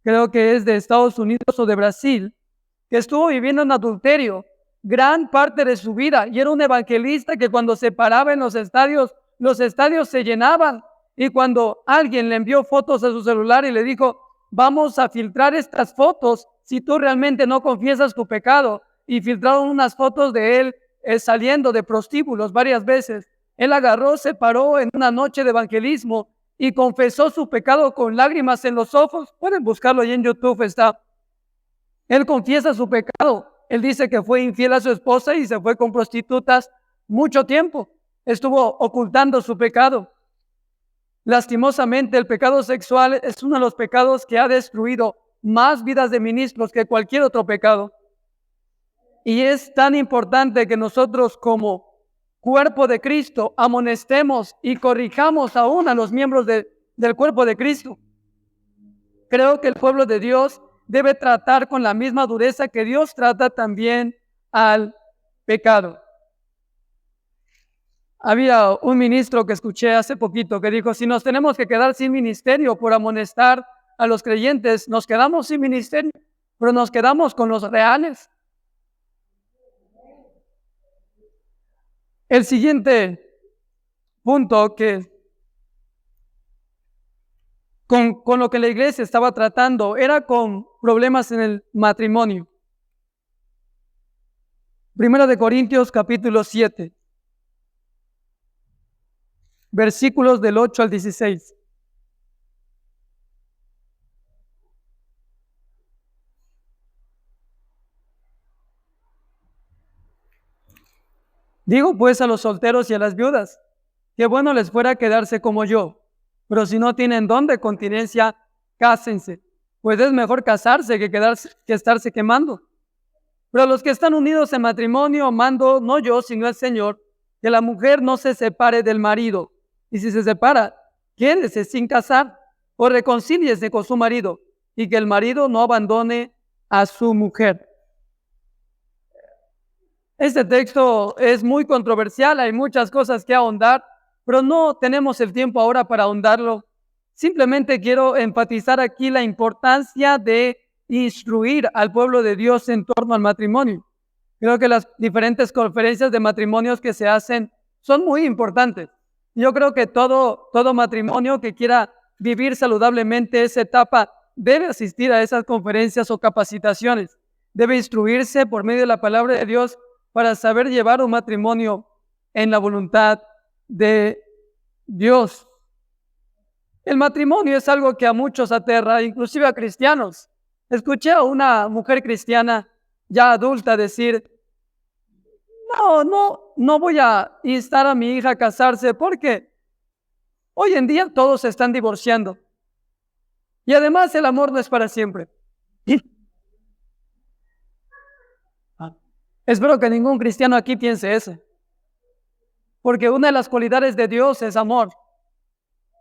creo que es de Estados Unidos o de Brasil, que estuvo viviendo en adulterio gran parte de su vida y era un evangelista que cuando se paraba en los estadios se llenaban. Y cuando alguien le envió fotos a su celular y le dijo, vamos a filtrar estas fotos si tú realmente no confiesas tu pecado, y filtraron unas fotos de él saliendo de prostíbulos varias veces. Él agarró, se paró en una noche de evangelismo y confesó su pecado con lágrimas en los ojos. Pueden buscarlo ahí en YouTube, está. Él confiesa su pecado. Él dice que fue infiel a su esposa y se fue con prostitutas mucho tiempo. Estuvo ocultando su pecado. Lastimosamente, el pecado sexual es uno de los pecados que ha destruido más vidas de ministros que cualquier otro pecado. Y es tan importante que nosotros como cuerpo de Cristo amonestemos y corrijamos aún a los miembros del cuerpo de Cristo. Creo que el pueblo de Dios debe tratar con la misma dureza que Dios trata también al pecado. Había un ministro que escuché hace poquito que dijo, si nos tenemos que quedar sin ministerio por amonestar a los creyentes, nos quedamos sin ministerio, pero nos quedamos con los reales. El siguiente punto que con lo que la iglesia estaba tratando era con problemas en el matrimonio. 1 Corintios capítulo 7, versículos del 8 al 16. Digo pues a los solteros y a las viudas, que bueno les fuera quedarse como yo, pero si no tienen don de continencia, cásense, pues es mejor casarse que estarse quemando. Pero a los que están unidos en matrimonio, mando no yo, sino el Señor, que la mujer no se separe del marido, y si se separa, quédese sin casar, o reconcíliese con su marido, y que el marido no abandone a su mujer. Este texto es muy controversial, hay muchas cosas que ahondar, pero no tenemos el tiempo ahora para ahondarlo. Simplemente quiero enfatizar aquí la importancia de instruir al pueblo de Dios en torno al matrimonio. Creo que las diferentes conferencias de matrimonios que se hacen son muy importantes. Yo creo que todo matrimonio que quiera vivir saludablemente esa etapa debe asistir a esas conferencias o capacitaciones. Debe instruirse por medio de la palabra de Dios para saber llevar un matrimonio en la voluntad de Dios. El matrimonio es algo que a muchos aterra, inclusive a cristianos. Escuché a una mujer cristiana ya adulta decir, no voy a instar a mi hija a casarse porque hoy en día todos se están divorciando. Y además el amor no es para siempre. Espero que ningún cristiano aquí piense eso. Porque una de las cualidades de Dios es amor.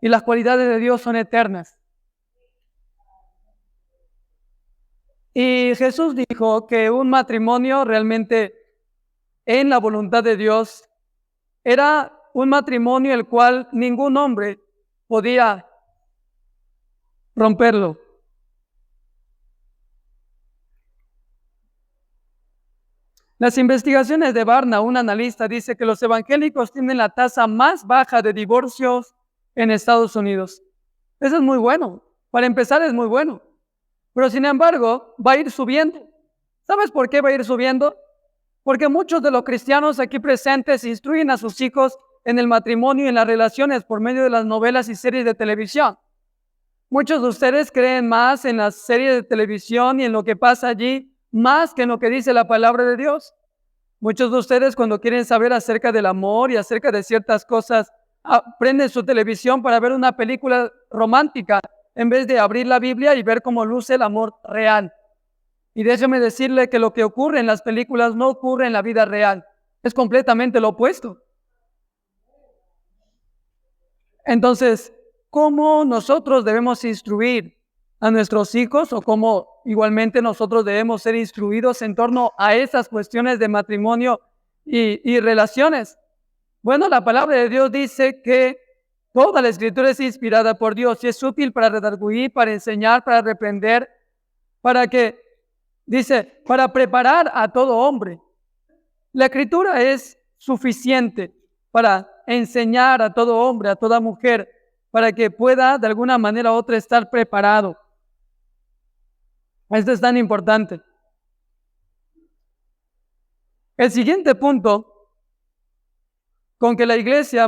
Y las cualidades de Dios son eternas. Y Jesús dijo que un matrimonio realmente en la voluntad de Dios era un matrimonio el cual ningún hombre podía romperlo. Las investigaciones de Barna, un analista, dice que los evangélicos tienen la tasa más baja de divorcios en Estados Unidos. Eso es muy bueno. Para empezar es muy bueno. Pero sin embargo, va a ir subiendo. ¿Sabes por qué va a ir subiendo? Porque muchos de los cristianos aquí presentes instruyen a sus hijos en el matrimonio y en las relaciones por medio de las novelas y series de televisión. Muchos de ustedes creen más en las series de televisión y en lo que pasa allí, más que en lo que dice la palabra de Dios. Muchos de ustedes cuando quieren saber acerca del amor y acerca de ciertas cosas, prenden su televisión para ver una película romántica en vez de abrir la Biblia y ver cómo luce el amor real. Y déjeme decirle que lo que ocurre en las películas no ocurre en la vida real. Es completamente lo opuesto. Entonces, ¿cómo nosotros debemos instruir a nuestros hijos o cómo igualmente nosotros debemos ser instruidos en torno a esas cuestiones de matrimonio y relaciones? Bueno, la palabra de Dios dice que toda la Escritura es inspirada por Dios y es útil para redarguir, para enseñar, para reprender, para preparar a todo hombre. La Escritura es suficiente para enseñar a todo hombre, a toda mujer, para que pueda de alguna manera u otra estar preparado. Esto es tan importante. El siguiente punto con que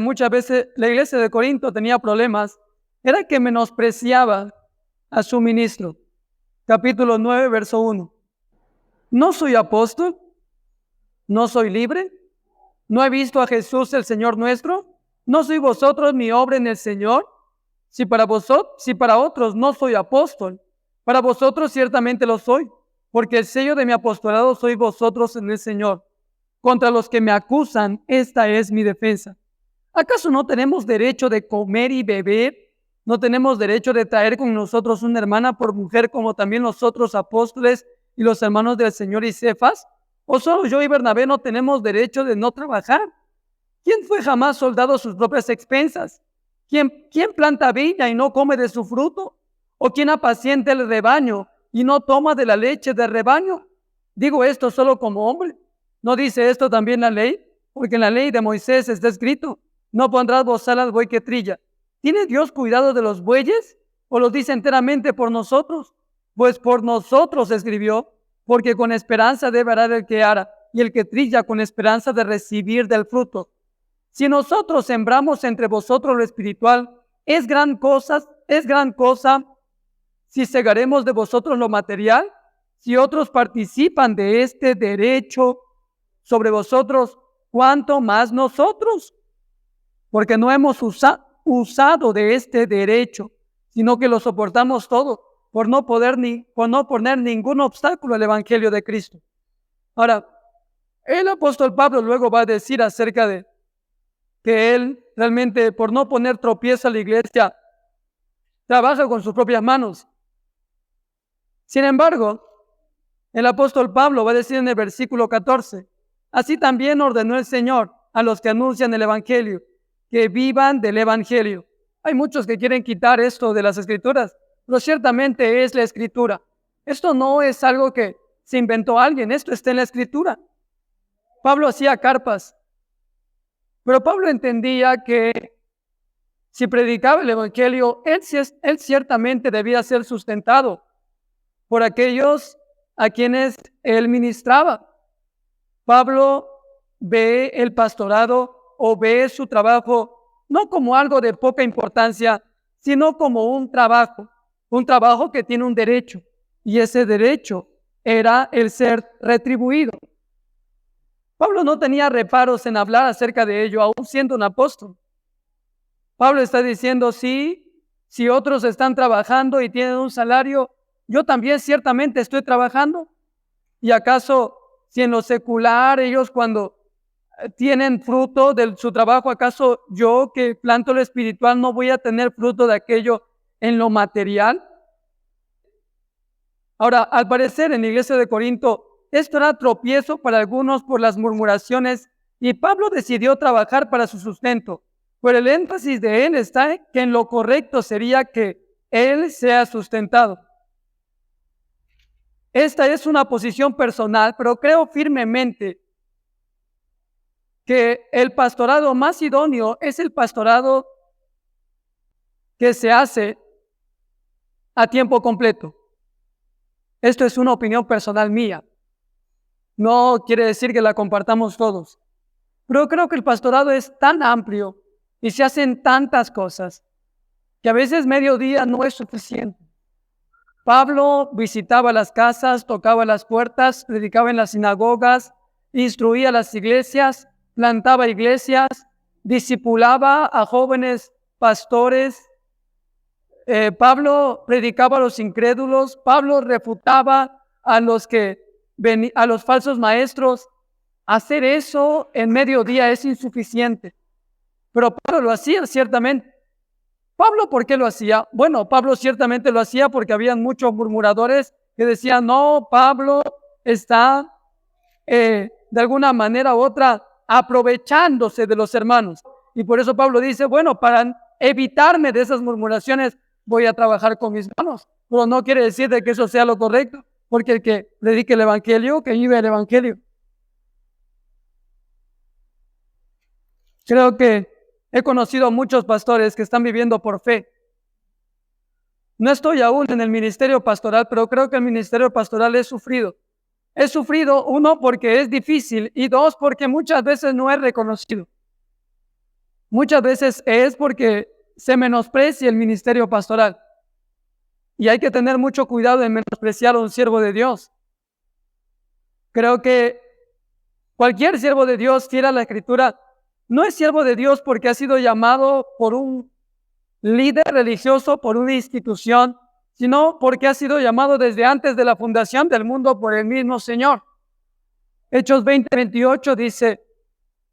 muchas veces la iglesia de Corinto tenía problemas, era que menospreciaba a su ministro. Capítulo 9, verso 1. ¿No soy apóstol? ¿No soy libre? ¿No he visto a Jesús el Señor nuestro? ¿No sois vosotros mi obra en el Señor? Si para otros no soy apóstol, Para vosotros ciertamente lo soy, porque el sello de mi apostolado sois vosotros en el Señor. Contra los que me acusan, esta es mi defensa. ¿Acaso no tenemos derecho de comer y beber? ¿No tenemos derecho de traer con nosotros una hermana por mujer, como también los otros apóstoles y los hermanos del Señor y Cefas? ¿O solo yo y Bernabé no tenemos derecho de no trabajar? ¿Quién fue jamás soldado a sus propias expensas? ¿Quién planta viña y no come de su fruto? ¿O quién apacienta el rebaño y no toma de la leche del rebaño? Digo esto solo como hombre. ¿No dice esto también la ley? Porque en la ley de Moisés está escrito: no pondrás bozal al buey que trilla. ¿Tiene Dios cuidado de los bueyes? ¿O los dice enteramente por nosotros? Pues por nosotros escribió, porque con esperanza debe arar el que ara, y el que trilla con esperanza de recibir del fruto. Si nosotros sembramos entre vosotros lo espiritual, es gran cosa si segaremos de vosotros lo material. Si otros participan de este derecho sobre vosotros, ¿cuánto más nosotros? Porque no hemos usado de este derecho, sino que lo soportamos todo, por no poner ningún obstáculo al Evangelio de Cristo. Ahora, el apóstol Pablo luego va a decir acerca de que él realmente, por no poner tropiezo a la iglesia, trabaja con sus propias manos. Sin embargo, el apóstol Pablo va a decir en el versículo 14, así también ordenó el Señor a los que anuncian el Evangelio, que vivan del Evangelio. Hay muchos que quieren quitar esto de las Escrituras, pero ciertamente es la Escritura. Esto no es algo que se inventó alguien, esto está en la Escritura. Pablo hacía carpas, pero Pablo entendía que si predicaba el Evangelio, él ciertamente debía ser sustentado por aquellos a quienes él ministraba. Pablo ve el pastorado o ve su trabajo no como algo de poca importancia, sino como un trabajo que tiene un derecho, y ese derecho era el ser retribuido. Pablo no tenía reparos en hablar acerca de ello, aún siendo un apóstol. Pablo está diciendo, sí, si otros están trabajando y tienen un salario, yo también ciertamente estoy trabajando. ¿Y acaso si en lo secular ellos cuando tienen fruto de su trabajo, acaso yo que planto lo espiritual no voy a tener fruto de aquello en lo material? Ahora, al parecer en la iglesia de Corinto, esto era tropiezo para algunos por las murmuraciones, y Pablo decidió trabajar para su sustento. Pero el énfasis de él está que en lo correcto sería que él sea sustentado. Esta es una posición personal, pero creo firmemente que el pastorado más idóneo es el pastorado que se hace a tiempo completo. Esto es una opinión personal mía. No quiere decir que la compartamos todos. Pero creo que el pastorado es tan amplio y se hacen tantas cosas que a veces mediodía no es suficiente. Pablo visitaba las casas, tocaba las puertas, predicaba en las sinagogas, instruía las iglesias, plantaba iglesias, discipulaba a jóvenes pastores. Pablo predicaba a los incrédulos. Pablo refutaba a los falsos maestros. Hacer eso en mediodía es insuficiente. Pero Pablo lo hacía ciertamente. ¿Pablo por qué lo hacía? Bueno, Pablo ciertamente lo hacía porque habían muchos murmuradores que decían, no, Pablo está de alguna manera u otra aprovechándose de los hermanos. Y por eso Pablo dice, bueno, para evitarme de esas murmuraciones voy a trabajar con mis manos. Pero no quiere decir de que eso sea lo correcto, porque el que predique el Evangelio, que vive el Evangelio. Creo que he conocido a muchos pastores que están viviendo por fe. No estoy aún en el ministerio pastoral, pero creo que el ministerio pastoral es sufrido. Es sufrido, uno, porque es difícil, y dos, porque muchas veces no es reconocido. Muchas veces es porque se menosprecia el ministerio pastoral. Y hay que tener mucho cuidado en menospreciar a un siervo de Dios. Creo que cualquier siervo de Dios, fiel a la Escritura, no es siervo de Dios porque ha sido llamado por un líder religioso, por una institución, sino porque ha sido llamado desde antes de la fundación del mundo por el mismo Señor. Hechos 20:28 dice,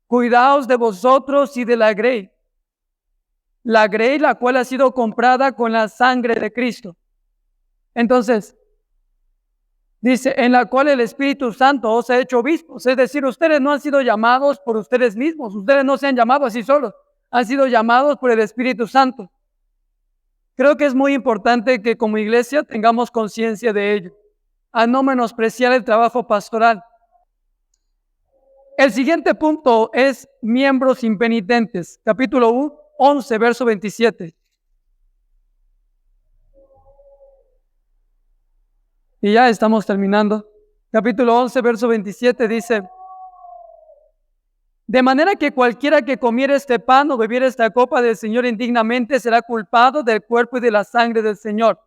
cuidaos de vosotros y de la grey, la cual ha sido comprada con la sangre de Cristo. Entonces, dice, en la cual el Espíritu Santo os ha hecho obispos. Es decir, ustedes no han sido llamados por ustedes mismos. Ustedes no se han llamado así solos. Han sido llamados por el Espíritu Santo. Creo que es muy importante que como iglesia tengamos conciencia de ello, a no menospreciar el trabajo pastoral. El siguiente punto es miembros impenitentes. Capítulo 11, verso 27. Y ya estamos terminando. Capítulo 11, verso 27 dice, de manera que cualquiera que comiera este pan o bebiera esta copa del Señor indignamente será culpado del cuerpo y de la sangre del Señor.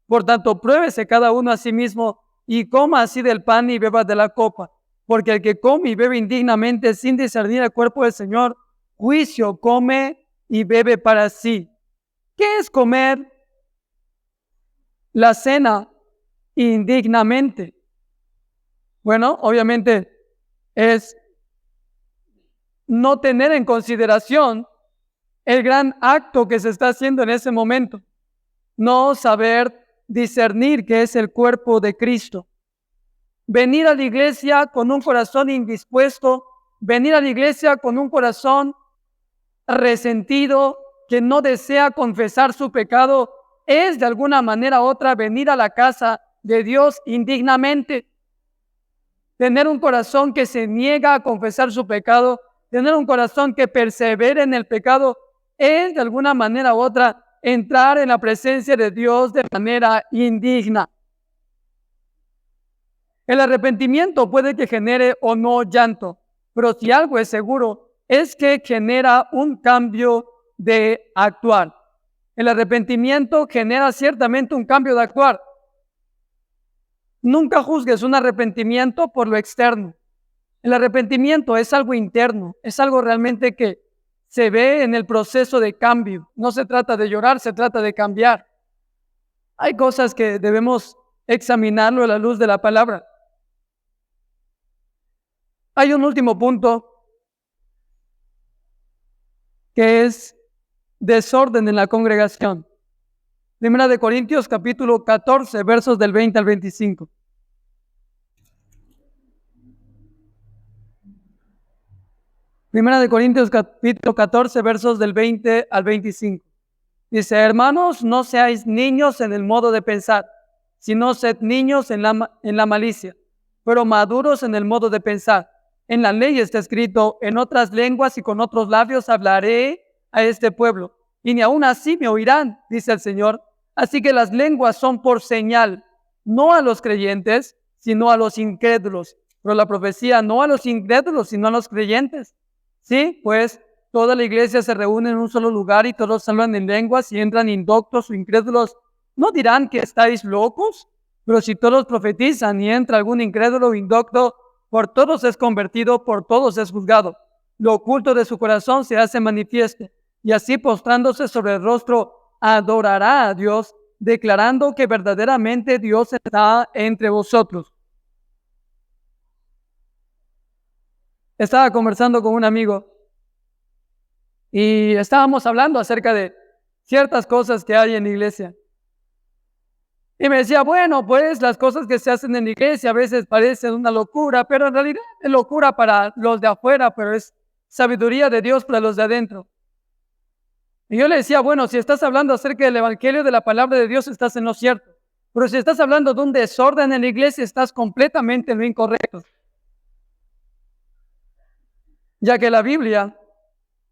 Por tanto, pruébese cada uno a sí mismo y coma así del pan y beba de la copa. Porque el que come y bebe indignamente sin discernir el cuerpo del Señor, juicio come y bebe para sí. ¿Qué es comer la cena indignamente? Bueno, obviamente es no tener en consideración el gran acto que se está haciendo en ese momento. No saber discernir que es el cuerpo de Cristo. Venir a la iglesia con un corazón indispuesto, venir a la iglesia con un corazón resentido, que no desea confesar su pecado, es de alguna manera u otra venir a la casa de Dios indignamente. Tener un corazón que se niega a confesar su pecado, tener un corazón que persevera en el pecado, es de alguna manera u otra entrar en la presencia de Dios de manera indigna. El arrepentimiento puede que genere o no llanto, pero si algo es seguro, es que genera un cambio de actuar. El arrepentimiento genera ciertamente un cambio de actuar. Nunca juzgues un arrepentimiento por lo externo. El arrepentimiento es algo interno, es algo realmente que se ve en el proceso de cambio. No se trata de llorar, se trata de cambiar. Hay cosas que debemos examinarlo a la luz de la palabra. Hay un último punto que es desorden en la congregación. Primera de Corintios capítulo 14, versos del 20 al 25. Primera de Corintios capítulo 14, versos del 20 al 25. Dice, hermanos, no seáis niños en el modo de pensar, sino sed niños en la malicia, pero maduros en el modo de pensar. En la ley está escrito, en otras lenguas y con otros labios hablaré a este pueblo, y ni aun así me oirán, dice el Señor. Así que las lenguas son por señal, no a los creyentes, sino a los incrédulos. Pero la profecía no a los incrédulos, sino a los creyentes. Sí, pues toda la iglesia se reúne en un solo lugar y todos hablan en lenguas y entran indoctos o incrédulos. ¿No dirán que estáis locos? Pero si todos profetizan y entra algún incrédulo o indocto, por todos es convertido, por todos es juzgado. Lo oculto de su corazón se hace manifiesto, y así postrándose sobre el rostro, adorará a Dios, declarando que verdaderamente Dios está entre vosotros. Estaba conversando con un amigo y estábamos hablando acerca de ciertas cosas que hay en la iglesia. Y me decía, bueno, pues las cosas que se hacen en la iglesia a veces parecen una locura, pero en realidad es locura para los de afuera, pero es sabiduría de Dios para los de adentro. Y yo le decía, bueno, si estás hablando acerca del evangelio de la palabra de Dios, estás en lo cierto. Pero si estás hablando de un desorden en la iglesia, estás completamente en lo incorrecto. Ya que la Biblia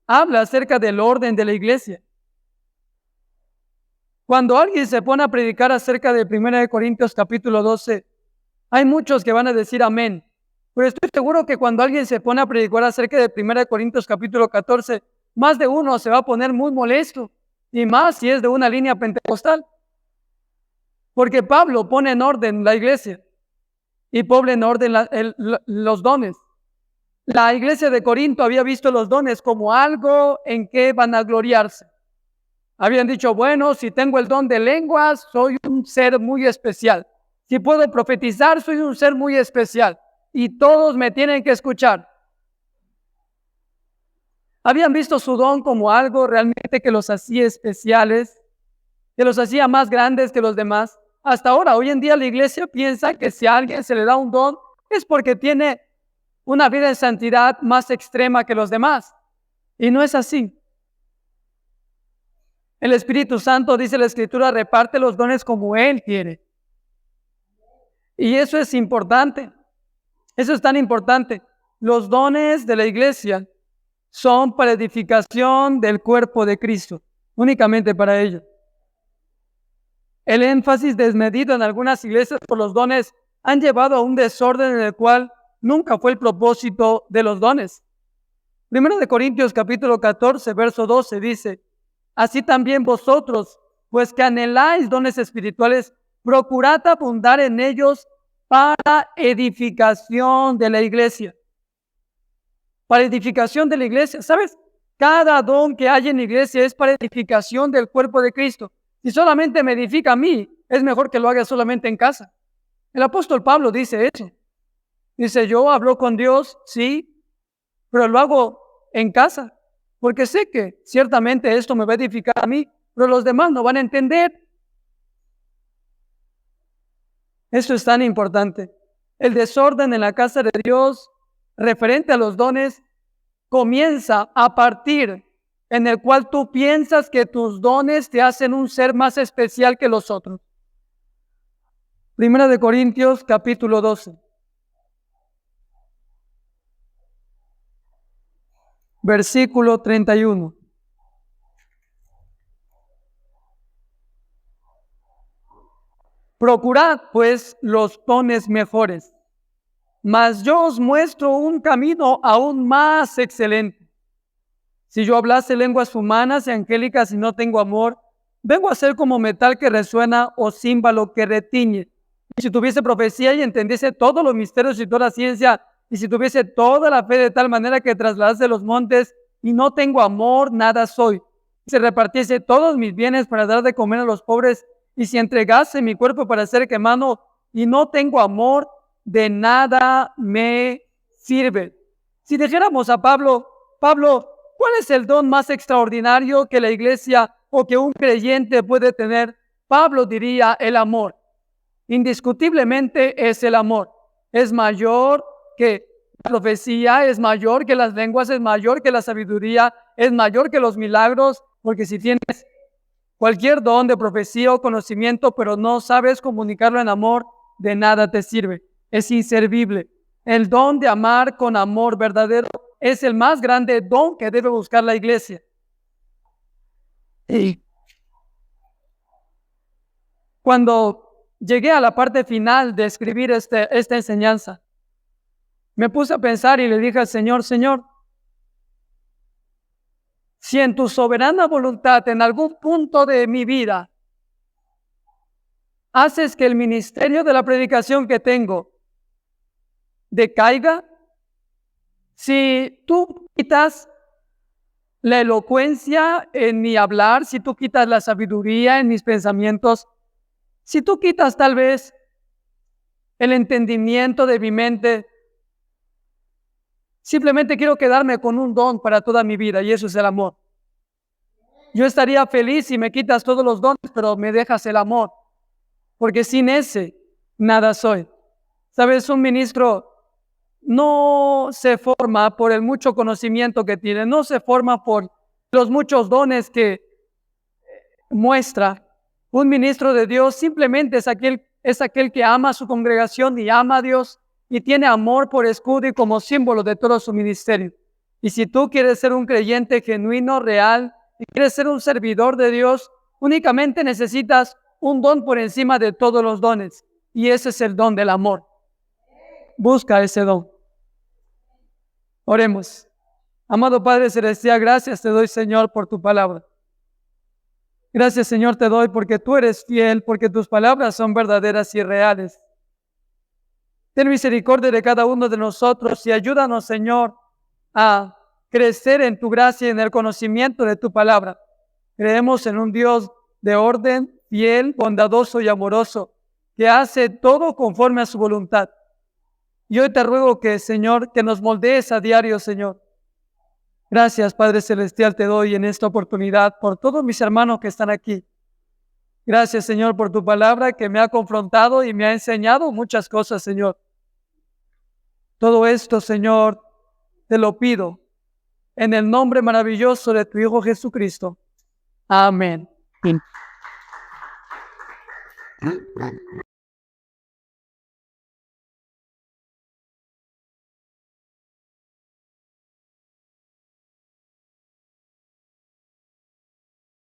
habla acerca del orden de la iglesia. Cuando alguien se pone a predicar acerca de 1 Corintios capítulo 12, hay muchos que van a decir amén. Pero estoy seguro que cuando alguien se pone a predicar acerca de 1 Corintios capítulo 14, más de uno se va a poner muy molesto. Y más si es de una línea pentecostal. Porque Pablo pone en orden la iglesia. Y pone en orden los dones. La iglesia de Corinto había visto los dones como algo en que van a gloriarse. Habían dicho, bueno, si tengo el don de lenguas, soy un ser muy especial. Si puedo profetizar, soy un ser muy especial. Y todos me tienen que escuchar. Habían visto su don como algo realmente que los hacía especiales, que los hacía más grandes que los demás. Hasta ahora, hoy en día la iglesia piensa que si a alguien se le da un don es porque tiene una vida en santidad más extrema que los demás. Y no es así. El Espíritu Santo, dice la Escritura, reparte los dones como Él quiere. Y eso es importante. Eso es tan importante. Los dones de la iglesia son para edificación del cuerpo de Cristo, únicamente para ello. El énfasis desmedido en algunas iglesias por los dones han llevado a un desorden en el cual nunca fue el propósito de los dones. 1 Corintios capítulo 14, verso 12 dice, así también vosotros, pues que anheláis dones espirituales, procurad abundar en ellos para edificación de la iglesia. Para edificación de la iglesia, ¿sabes? Cada don que hay en la iglesia es para edificación del cuerpo de Cristo. Si solamente me edifica a mí, es mejor que lo haga solamente en casa. El apóstol Pablo dice eso. Dice, yo hablo con Dios, sí, pero lo hago en casa, porque sé que ciertamente esto me va a edificar a mí, pero los demás no van a entender. Esto es tan importante. El desorden en la casa de Dios, referente a los dones, comienza a partir en el cual tú piensas que tus dones te hacen un ser más especial que los otros. 1 Corintios capítulo 12. Versículo 31. Procurad, pues, los dones mejores, mas yo os muestro un camino aún más excelente. Si yo hablase lenguas humanas y angélicas y no tengo amor, vengo a ser como metal que resuena o címbalo que retiñe. Y si tuviese profecía y entendiese todos los misterios y toda la ciencia, y si tuviese toda la fe de tal manera que trasladase los montes y no tengo amor, nada soy. Si repartiese todos mis bienes para dar de comer a los pobres, y si entregase mi cuerpo para ser quemado y no tengo amor, de nada me sirve. Si dijéramos a Pablo, ¿cuál es el don más extraordinario que la iglesia o que un creyente puede tener? Pablo diría el amor. Indiscutiblemente es el amor. Es mayor que la profecía, es mayor que las lenguas, es mayor que la sabiduría, es mayor que los milagros, porque si tienes cualquier don de profecía o conocimiento, pero no sabes comunicarlo en amor, de nada te sirve. Es inservible. El don de amar con amor verdadero es el más grande don que debe buscar la iglesia. Y cuando llegué a la parte final de escribir esta enseñanza, me puse a pensar y le dije al Señor, Señor, si en tu soberana voluntad, en algún punto de mi vida, haces que el ministerio de la predicación que tengo decaiga, si tú quitas la elocuencia en mi hablar, si tú quitas la sabiduría en mis pensamientos, si tú quitas tal vez el entendimiento de mi mente, simplemente quiero quedarme con un don para toda mi vida y eso es el amor. Yo estaría feliz si me quitas todos los dones, pero me dejas el amor, porque sin ese nada soy. ¿Sabes? Un ministro no se forma por el mucho conocimiento que tiene, no se forma por los muchos dones que muestra. Un ministro de Dios simplemente es aquel que ama a su congregación y ama a Dios y tiene amor por escudo y como símbolo de todo su ministerio. Y si tú quieres ser un creyente genuino, real, y quieres ser un servidor de Dios, únicamente necesitas un don por encima de todos los dones. Y ese es el don del amor. Busca ese don. Oremos. Amado Padre Celestial, gracias te doy, Señor, por tu palabra. Gracias, Señor, te doy porque tú eres fiel, porque tus palabras son verdaderas y reales. Ten misericordia de cada uno de nosotros y ayúdanos, Señor, a crecer en tu gracia y en el conocimiento de tu palabra. Creemos en un Dios de orden, fiel, bondadoso y amoroso, que hace todo conforme a su voluntad. Y hoy te ruego que, Señor, que nos moldees a diario, Señor. Gracias, Padre Celestial, te doy en esta oportunidad por todos mis hermanos que están aquí. Gracias, Señor, por tu palabra que me ha confrontado y me ha enseñado muchas cosas, Señor. Todo esto, Señor, te lo pido en el nombre maravilloso de tu Hijo Jesucristo. Amén.